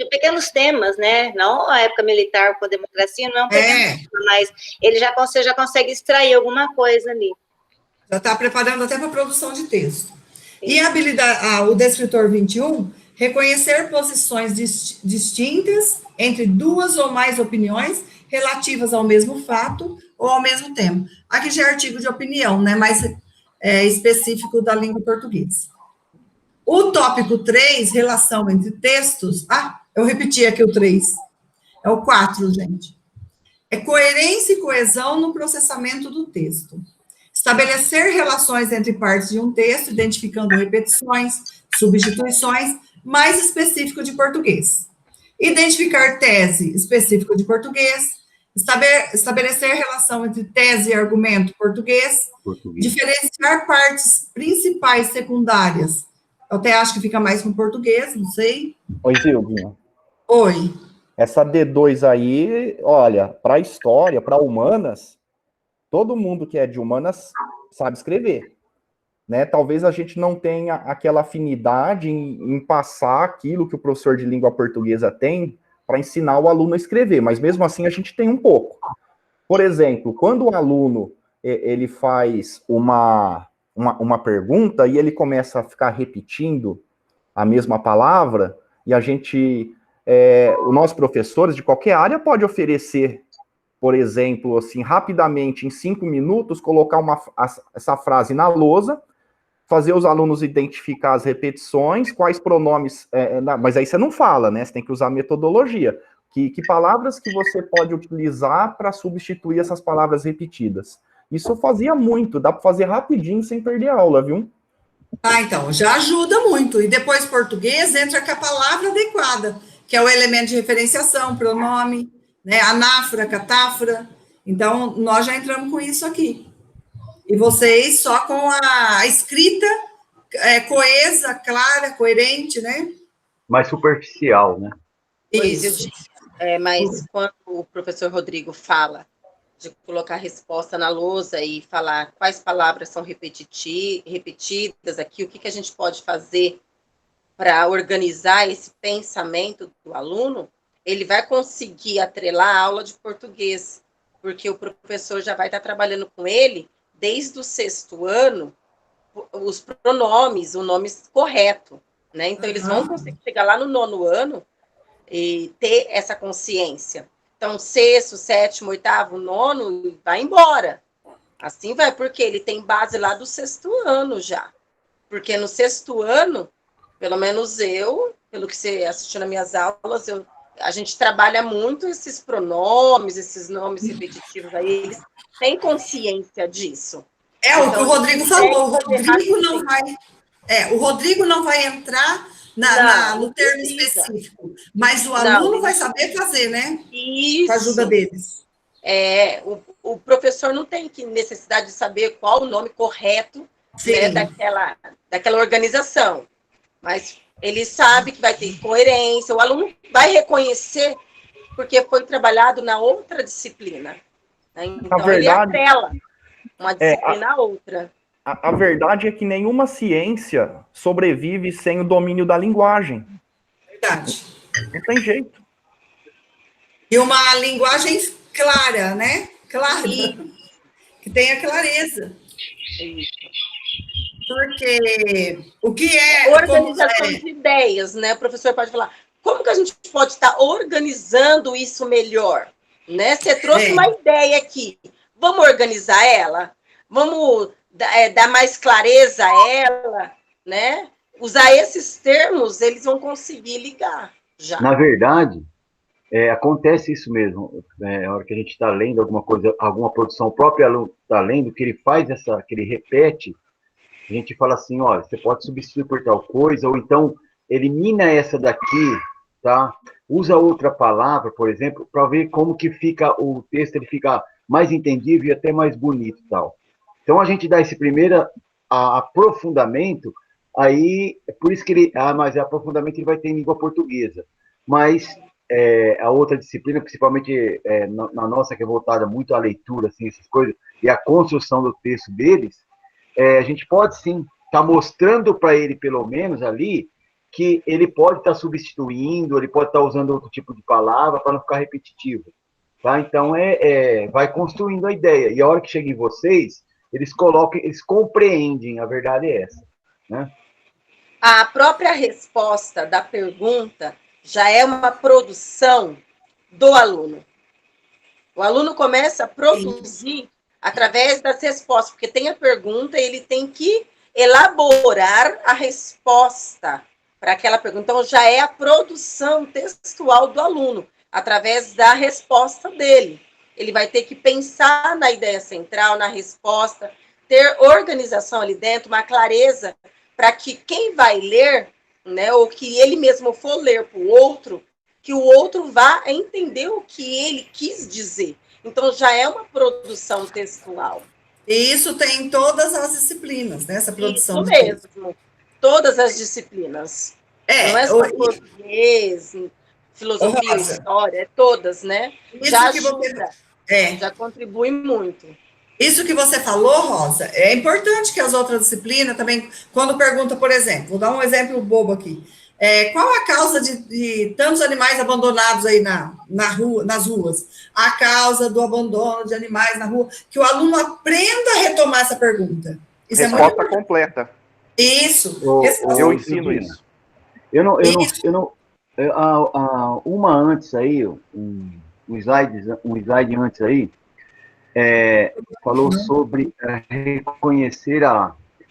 pequenos temas, né? Não a época militar com a democracia, não é um pequeno tema, mas você já consegue extrair alguma coisa ali. Já está preparando até para a produção de texto. Sim. E a habilidade, o descritor 21, reconhecer posições distintas entre duas ou mais opiniões relativas ao mesmo fato ou ao mesmo tema. Aqui já é artigo de opinião, né? Mais específico da língua portuguesa. O tópico 3, relação entre textos. Eu repeti aqui o 3. É o 4, gente. É coerência e coesão no processamento do texto. Estabelecer relações entre partes de um texto, identificando repetições, substituições, mais específico de português. Identificar tese específico de português. Estabelecer relação entre tese e argumento português. Diferenciar partes principais secundárias. Eu até acho que fica mais com português, não sei. Oi, Silvinha. Oi. Essa D2 aí, olha, para história, para humanas, todo mundo que é de humanas sabe escrever, né? Talvez a gente não tenha aquela afinidade em passar aquilo que o professor de língua portuguesa tem para ensinar o aluno a escrever, mas mesmo assim a gente tem um pouco. Por exemplo, quando o aluno ele faz uma pergunta e ele começa a ficar repetindo a mesma palavra, e a gente, os nossos professores de qualquer área pode oferecer, por exemplo, assim, rapidamente, em 5 minutos, colocar essa frase na lousa, fazer os alunos identificar as repetições, quais pronomes, mas aí você não fala, né? Você tem que usar metodologia. Que palavras que você pode utilizar para substituir essas palavras repetidas? Isso eu fazia muito, dá para fazer rapidinho sem perder a aula, viu? Então, já ajuda muito. E depois português entra com a palavra adequada, que é o elemento de referenciação, pronome, né? Anáfora, catáfora. Então, nós já entramos com isso aqui. E vocês só com a escrita coesa, clara, coerente, né? Mais superficial, né? Isso. Mas quando o professor Rodrigo fala de colocar a resposta na lousa e falar quais palavras são repetidas aqui, o que a gente pode fazer para organizar esse pensamento do aluno, ele vai conseguir atrelar a aula de português, porque o professor já vai estar trabalhando com ele desde o 6º ano, os pronomes, o nome correto, né? Então, eles vão conseguir chegar lá no 9º ano e ter essa consciência. Então, 6º, 7º, 8º, 9º, vai embora. Assim vai, porque ele tem base lá do 6º ano já. Porque no 6º ano, pelo menos eu, pelo que você assistiu nas minhas aulas, a gente trabalha muito esses pronomes, esses nomes repetitivos aí, eles têm consciência disso. O que o Rodrigo falou, o Rodrigo não vai entrar no termo específico, mas o aluno vai saber fazer, né? Isso. Com a ajuda deles. O professor não tem necessidade de saber qual o nome correto, né, daquela organização, mas ele sabe que vai ter coerência, o aluno vai reconhecer porque foi trabalhado na outra disciplina, né? Então ele atrela uma disciplina a outra. A verdade é que nenhuma ciência sobrevive sem o domínio da linguagem. Verdade. Não tem jeito. E uma linguagem clara, né? Clara. Que tenha clareza. Isso. Porque o que é... Organização de ideias, né? O professor pode falar, como que a gente pode estar organizando isso melhor? né? Você trouxe uma ideia aqui. Vamos organizar ela? Vamos dar mais clareza a ela, né? Usar esses termos, eles vão conseguir ligar já. Na verdade, acontece isso mesmo. A hora que a gente está lendo alguma coisa, alguma produção, o próprio aluno está lendo, que ele faz que ele repete, a gente fala assim, olha, você pode substituir por tal coisa, ou então elimina essa daqui, tá? Usa outra palavra, por exemplo, para ver como que fica o texto, ele fica mais entendível e até mais bonito e tal. Então, a gente dá esse primeiro aprofundamento, aí, é por isso que ele... mas aprofundamento ele vai ter em língua portuguesa. Mas a outra disciplina, principalmente na nossa, que é voltada muito à leitura, assim, essas coisas, e à construção do texto deles, a gente pode, sim, estar mostrando para ele, pelo menos, ali, que ele pode estar substituindo, ele pode estar usando outro tipo de palavra para não ficar repetitivo. Tá? Então, vai construindo a ideia. E a hora que chega em vocês, eles compreendem, a verdade é essa. Né? A própria resposta da pergunta já é uma produção do aluno. O aluno começa a produzir através das respostas, porque tem a pergunta e ele tem que elaborar a resposta para aquela pergunta. Então, já é a produção textual do aluno, através da resposta dele. Ele vai ter que pensar na ideia central, na resposta, ter organização ali dentro, uma clareza, para que quem vai ler, né, ou que ele mesmo for ler para o outro, que o outro vá entender o que ele quis dizer. Então, já é uma produção textual. E isso tem em todas as disciplinas, né? Essa produção. Isso mesmo. Todas as disciplinas. Não é só português, filosofia, história, todas, né? Isso já que ajuda, já contribui muito. Isso que você falou, Rosa, é importante que as outras disciplinas também, quando pergunta, por exemplo, vou dar um exemplo bobo aqui, qual a causa de tantos animais abandonados aí nas ruas? A causa do abandono de animais na rua, que o aluno aprenda a retomar essa pergunta. Isso resposta completa. Isso. Eu ensino isso. Uma antes aí, um slide antes aí, falou sobre reconhecer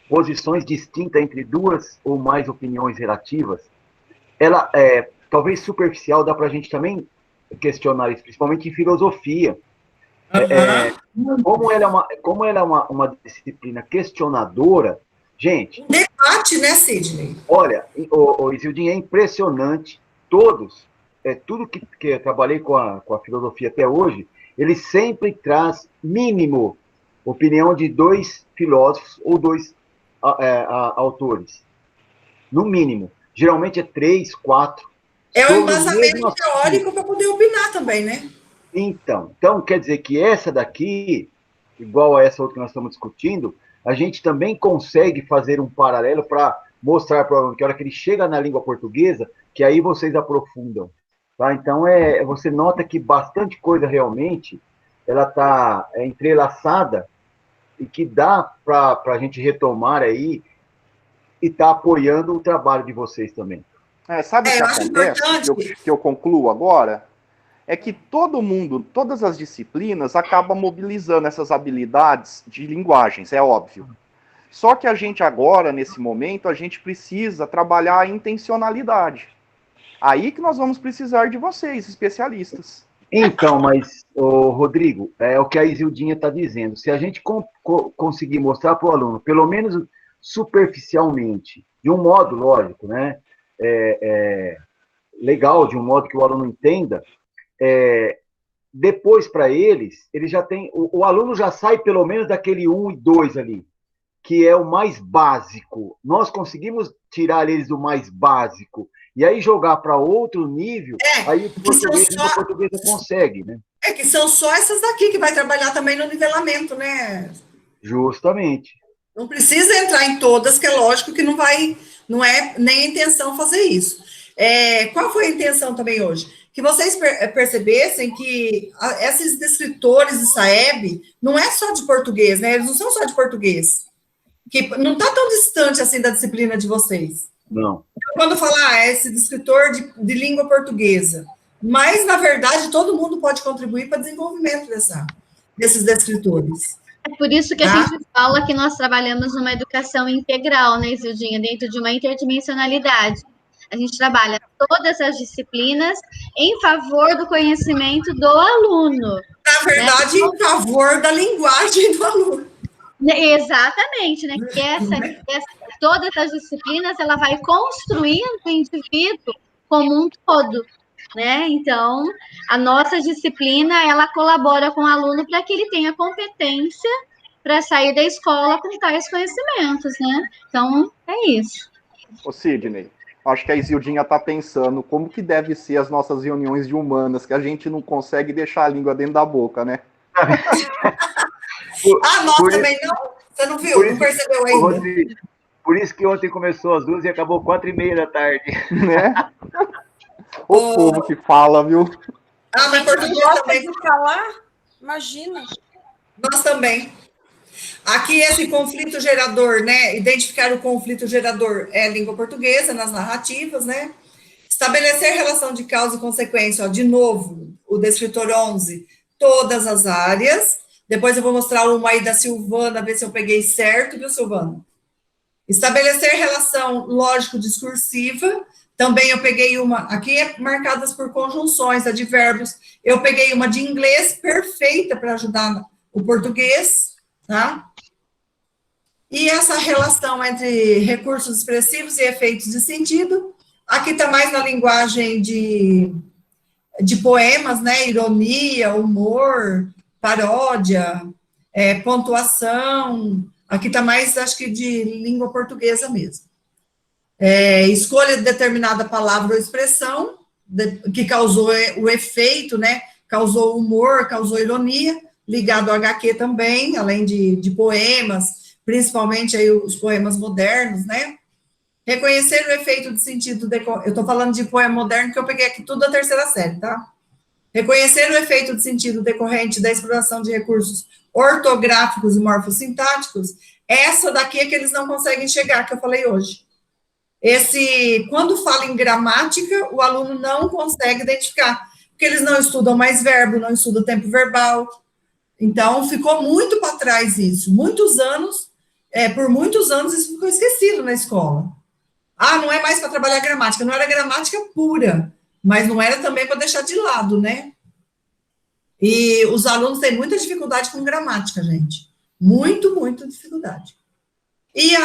posições distintas entre duas ou mais opiniões relativas. Ela talvez superficial, dá para a gente também questionar isso, principalmente em filosofia. Como ela é uma disciplina questionadora, gente... Debate, né, Sidney? Olha, Isildinho, é impressionante, tudo que eu trabalhei com a filosofia até hoje, ele sempre traz, mínimo, opinião de 2 filósofos ou 2 autores. No mínimo. Geralmente é 3, 4. É um embasamento teórico para poder opinar também, né? Então, quer dizer que essa daqui, igual a essa outra que nós estamos discutindo, a gente também consegue fazer um paralelo para mostrar para o aluno que a hora que ele chega na língua portuguesa, que aí vocês aprofundam. Tá? Então, você nota que bastante coisa realmente, ela está entrelaçada e que dá para a gente retomar aí e tá apoiando o trabalho de vocês também. Sabe o que acontece, que eu concluo agora? É que todo mundo, todas as disciplinas, acabam mobilizando essas habilidades de linguagens, é óbvio. Só que a gente agora, nesse momento, a gente precisa trabalhar a intencionalidade. Aí que nós vamos precisar de vocês, especialistas. Então, mas, Rodrigo, é o que a Isildinha está dizendo. Se a gente conseguir mostrar para o aluno, pelo menos superficialmente, de um modo lógico, né? Legal, de um modo que o aluno entenda, depois para eles já tem, o aluno já sai pelo menos daquele 1 e 2 ali, que é o mais básico. Nós conseguimos tirar eles do mais básico e aí jogar para outro nível, aí o português consegue, né? Que são só essas daqui que vai trabalhar também no nivelamento, né? Justamente. Não precisa entrar em todas, que é lógico que não é nem a intenção fazer isso. Qual foi a intenção também hoje? Que vocês percebessem que esses descritores do SAEB não é só de português, né? Eles não são só de português. Que não está tão distante assim da disciplina de vocês. Não. Então, quando falar esse descritor de língua portuguesa, Mas, na verdade, todo mundo pode contribuir para o desenvolvimento desses descritores. É por isso que a gente fala que nós trabalhamos numa educação integral, né, Isildinha, dentro de uma interdimensionalidade. A gente trabalha todas as disciplinas em favor do conhecimento do aluno. Na verdade, em favor da linguagem do aluno. Exatamente, né? Todas as disciplinas, ela vai construindo o indivíduo como um todo, né? Então, a nossa disciplina, ela colabora com o aluno para que ele tenha competência para sair da escola com tais conhecimentos, né? Então, é isso. Ô, Sidney, acho que a Isildinha está pensando como que deve ser as nossas reuniões de humanas, que a gente não consegue deixar a língua dentro da boca, né? Nós também não? Você não viu? Não percebeu ainda? Por isso que ontem começou às 2 e acabou 4h30 da tarde. Né? O povo que fala, viu? Mas português também. De falar? Imagina. Nós também. Aqui, esse conflito gerador, né? Identificar o conflito gerador é língua portuguesa, nas narrativas, né? Estabelecer relação de causa e consequência, ó, de novo, o descritor 11, todas as áreas. Depois eu vou mostrar uma aí da Silvana, ver se eu peguei certo, viu, Silvana? Estabelecer relação lógico-discursiva. Também eu peguei uma, aqui é marcadas por conjunções, advérbios. Eu peguei uma de inglês, perfeita para ajudar o português, tá? E essa relação entre recursos expressivos e efeitos de sentido. Aqui está mais na linguagem de poemas, né? Ironia, humor, paródia, pontuação. Aqui está mais, acho que, de língua portuguesa mesmo. Escolha de determinada palavra ou expressão, que causou o efeito, né? Causou humor, causou ironia, ligado ao HQ também, além de poemas, principalmente aí os poemas modernos, né? Reconhecer o efeito de sentido decorrente. Eu estou falando de poema moderno, porque eu peguei aqui tudo da terceira série, tá? Reconhecer o efeito de sentido decorrente da exploração de recursos ortográficos e morfossintáticos. Essa daqui é que eles não conseguem chegar, que eu falei hoje. Quando fala em gramática, o aluno não consegue identificar, porque eles não estudam mais verbo, não estudam tempo verbal. Então, ficou muito para trás isso. Muitos anos, por muitos anos, isso ficou esquecido na escola. Não é mais para trabalhar gramática. Não era gramática pura, mas não era também para deixar de lado, né? E os alunos têm muita dificuldade com gramática, gente. Muita dificuldade. E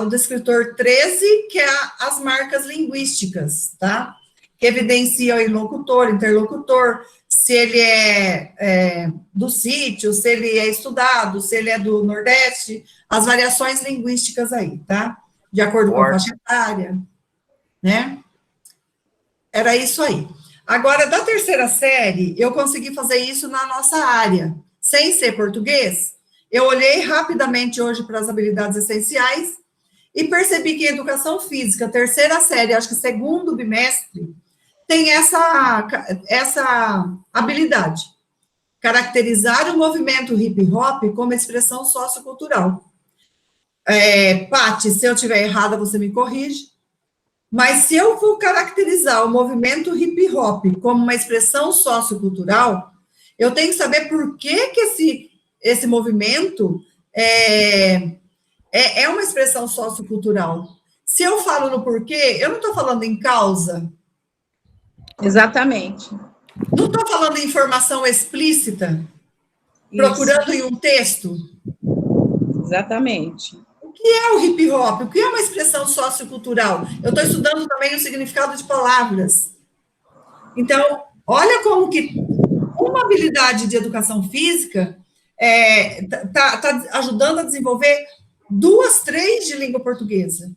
o descritor 13, que é as marcas linguísticas, tá? Que evidencia o interlocutor, se ele é do sítio, se ele é estudado, se ele é do Nordeste, as variações linguísticas aí, tá? De acordo com a faixa etária, né? Era isso aí. Agora, da terceira série, eu consegui fazer isso na nossa área, sem ser português. Eu olhei rapidamente hoje para as habilidades essenciais e percebi que educação física, terceira série, acho que segundo bimestre, tem essa habilidade. Caracterizar o movimento hip-hop como expressão sociocultural. Paty, se eu estiver errada, você me corrige. Mas se eu for caracterizar o movimento hip-hop como uma expressão sociocultural, eu tenho que saber por que esse movimento é uma expressão sociocultural. Se eu falo no porquê, eu não estou falando em causa. Exatamente. Não estou falando em informação explícita, procurando em um texto. Exatamente. O que é o hip hop? O que é uma expressão sociocultural? Eu estou estudando também o significado de palavras. Então, olha como que uma habilidade de educação física está ajudando a desenvolver 2, 3 de língua portuguesa.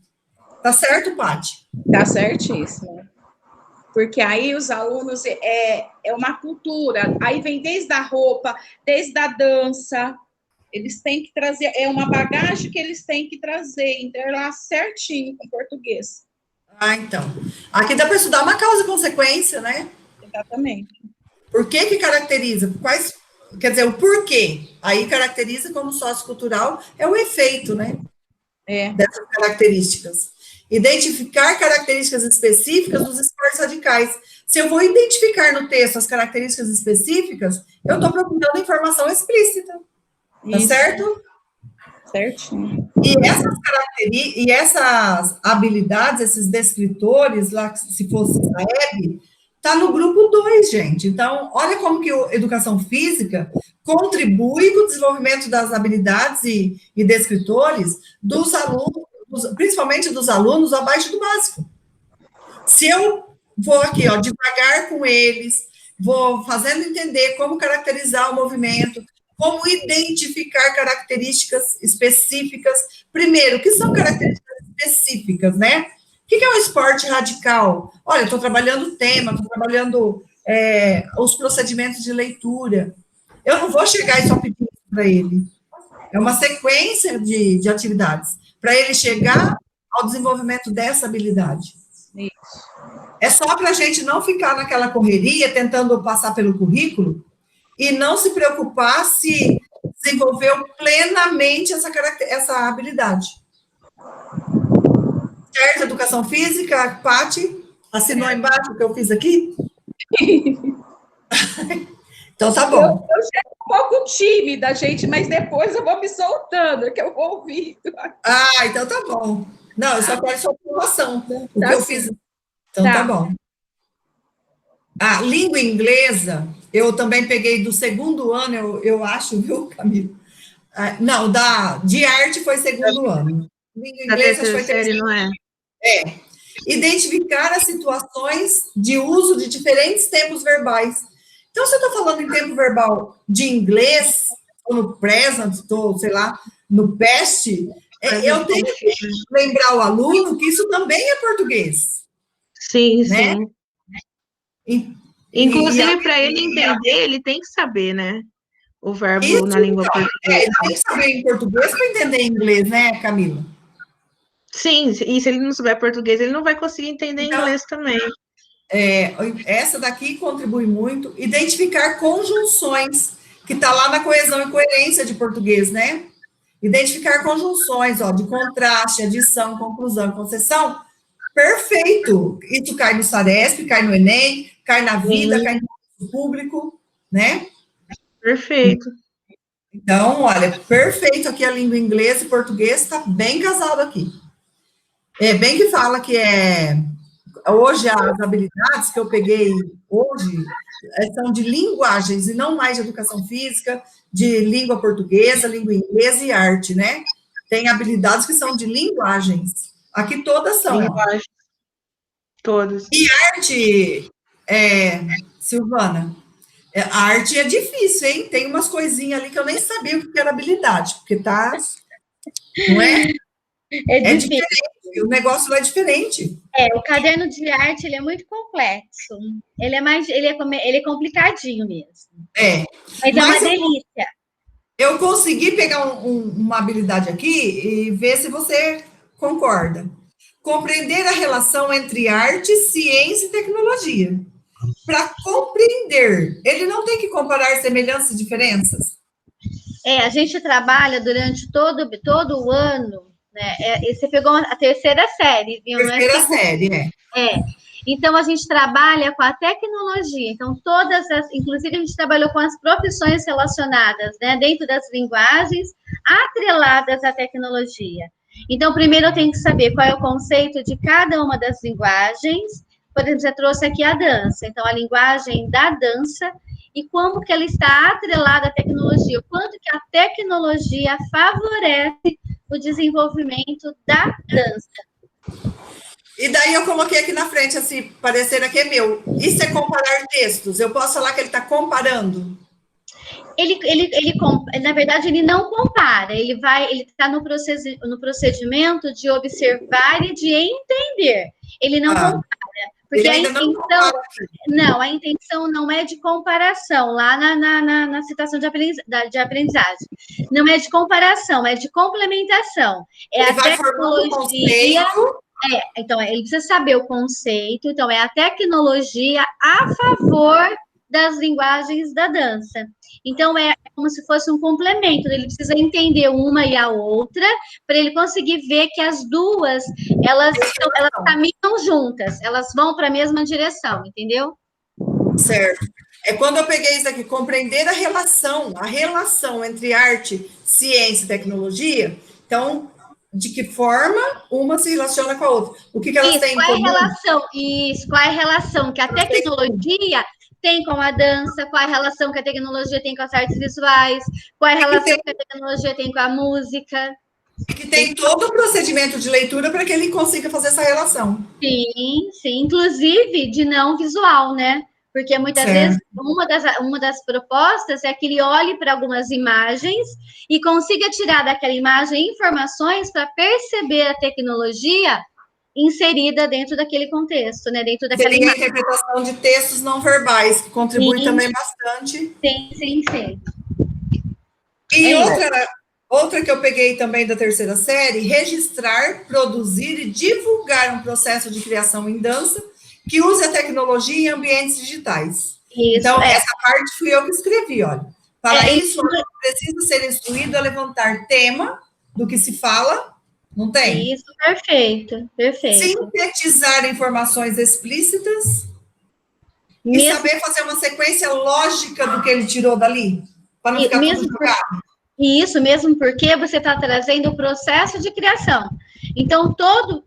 Tá certo, Paty? Tá certíssimo. Porque aí os alunos é uma cultura, aí vem desde a roupa, desde a dança, eles têm que trazer, é uma bagagem que eles têm que trazer, interlar certinho com o português. Então. Aqui dá para estudar uma causa e consequência, né? Exatamente. Por que caracteriza? Quer dizer, o porquê. Aí caracteriza como sociocultural, é o efeito, né? dessas características. Identificar características específicas dos esportes radicais. Se eu vou identificar no texto as características específicas, eu estou procurando informação explícita. Tá certo? Certinho. E essas habilidades, esses descritores, lá, se fosse a Hebe, está no grupo 2, gente. Então, olha como que a educação física contribui com o desenvolvimento das habilidades e descritores dos alunos, principalmente dos alunos abaixo do básico. Se eu vou aqui, ó, devagar com eles, vou fazendo entender como caracterizar o movimento, como identificar características específicas. Primeiro, o que são características específicas, né? O que é um esporte radical? Olha, eu estou trabalhando o tema, estou trabalhando os procedimentos de leitura. Eu não vou chegar e só pedir para ele. É uma sequência de atividades para ele chegar ao desenvolvimento dessa habilidade. Isso. É só para a gente não ficar naquela correria, tentando passar pelo currículo, e não se preocupar se desenvolveu plenamente essa habilidade. Certo? Educação física, Paty, assinou embaixo o que eu fiz aqui? Então tá bom. Eu chego um pouco tímida, gente, mas depois eu vou me soltando, que eu vou ouvindo. Ah, então tá bom. Não, eu só quero sua aprovação. O Tá que eu sim. fiz. Então tá bom. A língua inglesa, eu também peguei do segundo ano, eu acho, viu, Camila? Não, de arte foi segundo ano. Língua inglesa acho que foi terceiro. Não é? Identificar as situações de uso de diferentes tempos verbais. Então, se eu estou falando em tempo verbal de inglês, ou no present, ou sei lá, no past, eu tenho que lembrar o aluno que isso também é português. Sim, né? sim. Inclusive, para ele entender, ele tem que saber, né? O verbo isso, na língua portuguesa. Ele tem que saber em português para entender em inglês, né, Camila? Sim, e se ele não souber português, ele não vai conseguir entender inglês também. Essa daqui contribui muito. Identificar conjunções, que está lá na coesão e coerência de português, né? Identificar conjunções, ó, de contraste, adição, conclusão, concessão. Perfeito. Isso cai no SARESP, cai no Enem, cai na vida, cai no público, né? Perfeito. Então, olha, perfeito aqui a língua inglesa e português, está bem casado aqui. Bem que fala que hoje as habilidades que eu peguei hoje são de linguagens e não mais de educação física, de língua portuguesa, língua inglesa e arte, né? Tem habilidades que são de linguagens. Aqui todas são. Linguagens. Todas. E arte, Silvana, a arte é difícil, hein? Tem umas coisinhas ali que eu nem sabia o que era habilidade, porque tá... Não é? É difícil. Diferente. O negócio lá é diferente. O caderno de arte, ele é muito complexo. Ele é complicadinho mesmo. Mas é uma delícia. Eu consegui pegar uma habilidade aqui e ver se você concorda. Compreender a relação entre arte, ciência e tecnologia. Para compreender, ele não tem que comparar semelhanças e diferenças? A gente trabalha durante todo o ano, né? Você pegou a terceira série, viu? Terceira série, Então, a gente trabalha com a tecnologia. Então, inclusive, a gente trabalhou com as profissões relacionadas, né? Dentro das linguagens, atreladas à tecnologia. Então, primeiro eu tenho que saber qual é o conceito de cada uma das linguagens. Por exemplo, você trouxe aqui a dança. Então, a linguagem da dança e como que ela está atrelada à tecnologia. O quanto que a tecnologia favorece o desenvolvimento da dança. E daí eu coloquei aqui na frente, assim, parecer aqui é meu. Isso é comparar textos? Eu posso falar que ele está comparando? Na verdade, ele não compara. Ele está no procedimento de observar e de entender. Ele não compara. Porque a intenção não é de comparação, lá na citação de aprendizagem. Não é de comparação, é de complementação. É a tecnologia. Então, ele precisa saber o conceito. Então, é a tecnologia a favor das linguagens da dança. Então, é como se fosse um complemento, ele precisa entender uma e a outra, para ele conseguir ver que as duas, elas caminham juntas, elas vão para a mesma direção, entendeu? Certo. É quando eu peguei isso aqui, compreender a relação entre arte, ciência e tecnologia. Então, de que forma uma se relaciona com a outra? O que elas têm em comum? Qual é a relação que a tecnologia tem com a dança, qual é a relação que a tecnologia tem com as artes visuais, qual é a relação que a tecnologia tem com a música. E que tem todo o procedimento de leitura para que ele consiga fazer essa relação. Sim, sim, inclusive de não visual, né? Porque muitas vezes uma das propostas é que ele olhe para algumas imagens e consiga tirar daquela imagem informações para perceber a tecnologia inserida dentro daquele contexto, né? Dentro daquela imagem. A interpretação de textos não verbais, que contribui também bastante. Sim. E outra que eu peguei também da terceira série, registrar, produzir e divulgar um processo de criação em dança que use a tecnologia em ambientes digitais. Isso, então, essa parte fui eu que escrevi, olha. Para isso, precisa ser instruído a levantar tema do que se fala, não tem? Isso, perfeito. Sintetizar informações explícitas e saber fazer uma sequência lógica do que ele tirou dali, para não ficar tudo jogado. Isso mesmo, porque você está trazendo o processo de criação. Então, todo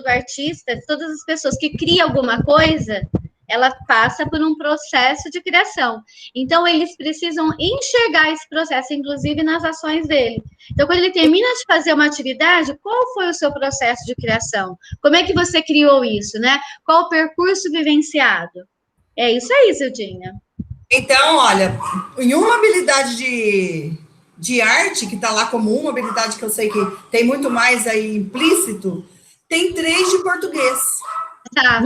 artista, todas as pessoas que criam alguma coisa, ela passa por um processo de criação. Então, eles precisam enxergar esse processo, inclusive nas ações dele. Então, quando ele termina de fazer uma atividade, qual foi o seu processo de criação? Como é que você criou isso, né? Qual o percurso vivenciado? É isso aí, Zildinha. Então, olha, em uma habilidade de arte, que está lá como uma habilidade que eu sei que tem muito mais aí implícito, tem 3 de português. Exato.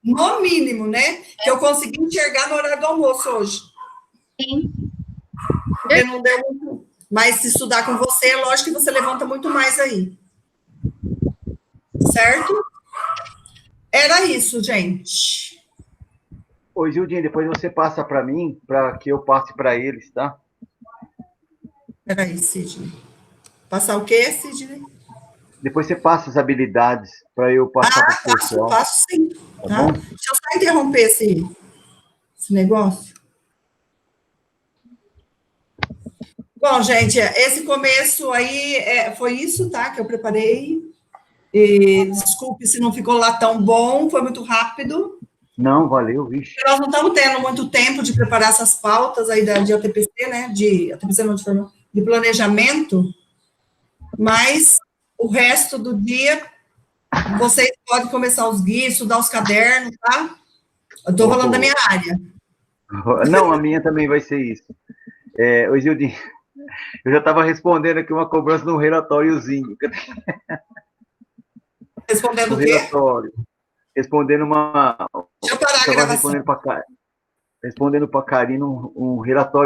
No mínimo, né? Que eu consegui enxergar no horário do almoço hoje. Sim. Porque não deu muito. Mas se estudar com você, é lógico que você levanta muito mais aí. Certo? Era isso, gente. Ô, Gildinha, depois você passa para mim, para que eu passe para eles, tá? Peraí, Sidney. Passar o quê, Sidney? Depois você passa as habilidades para eu passar para o pessoal. Passo sim. Tá? Deixa eu só interromper esse negócio. Bom, gente, esse começo aí foi isso, tá? Que eu preparei. E, desculpe se não ficou lá tão bom, foi muito rápido. Não, valeu, vixe. Nós não estamos tendo muito tempo de preparar essas pautas aí de ATPC, né? De planejamento, mas o resto do dia vocês podem começar os guias, estudar os cadernos, tá? Eu estou falando da minha área. Não, a minha também vai ser isso. Ô, Gildinho, eu já estava respondendo aqui uma cobrança no relatóriozinho. Respondendo o quê? Relatório. Respondendo uma... Deixa eu parar a gravação. Respondendo para a Karina um relatório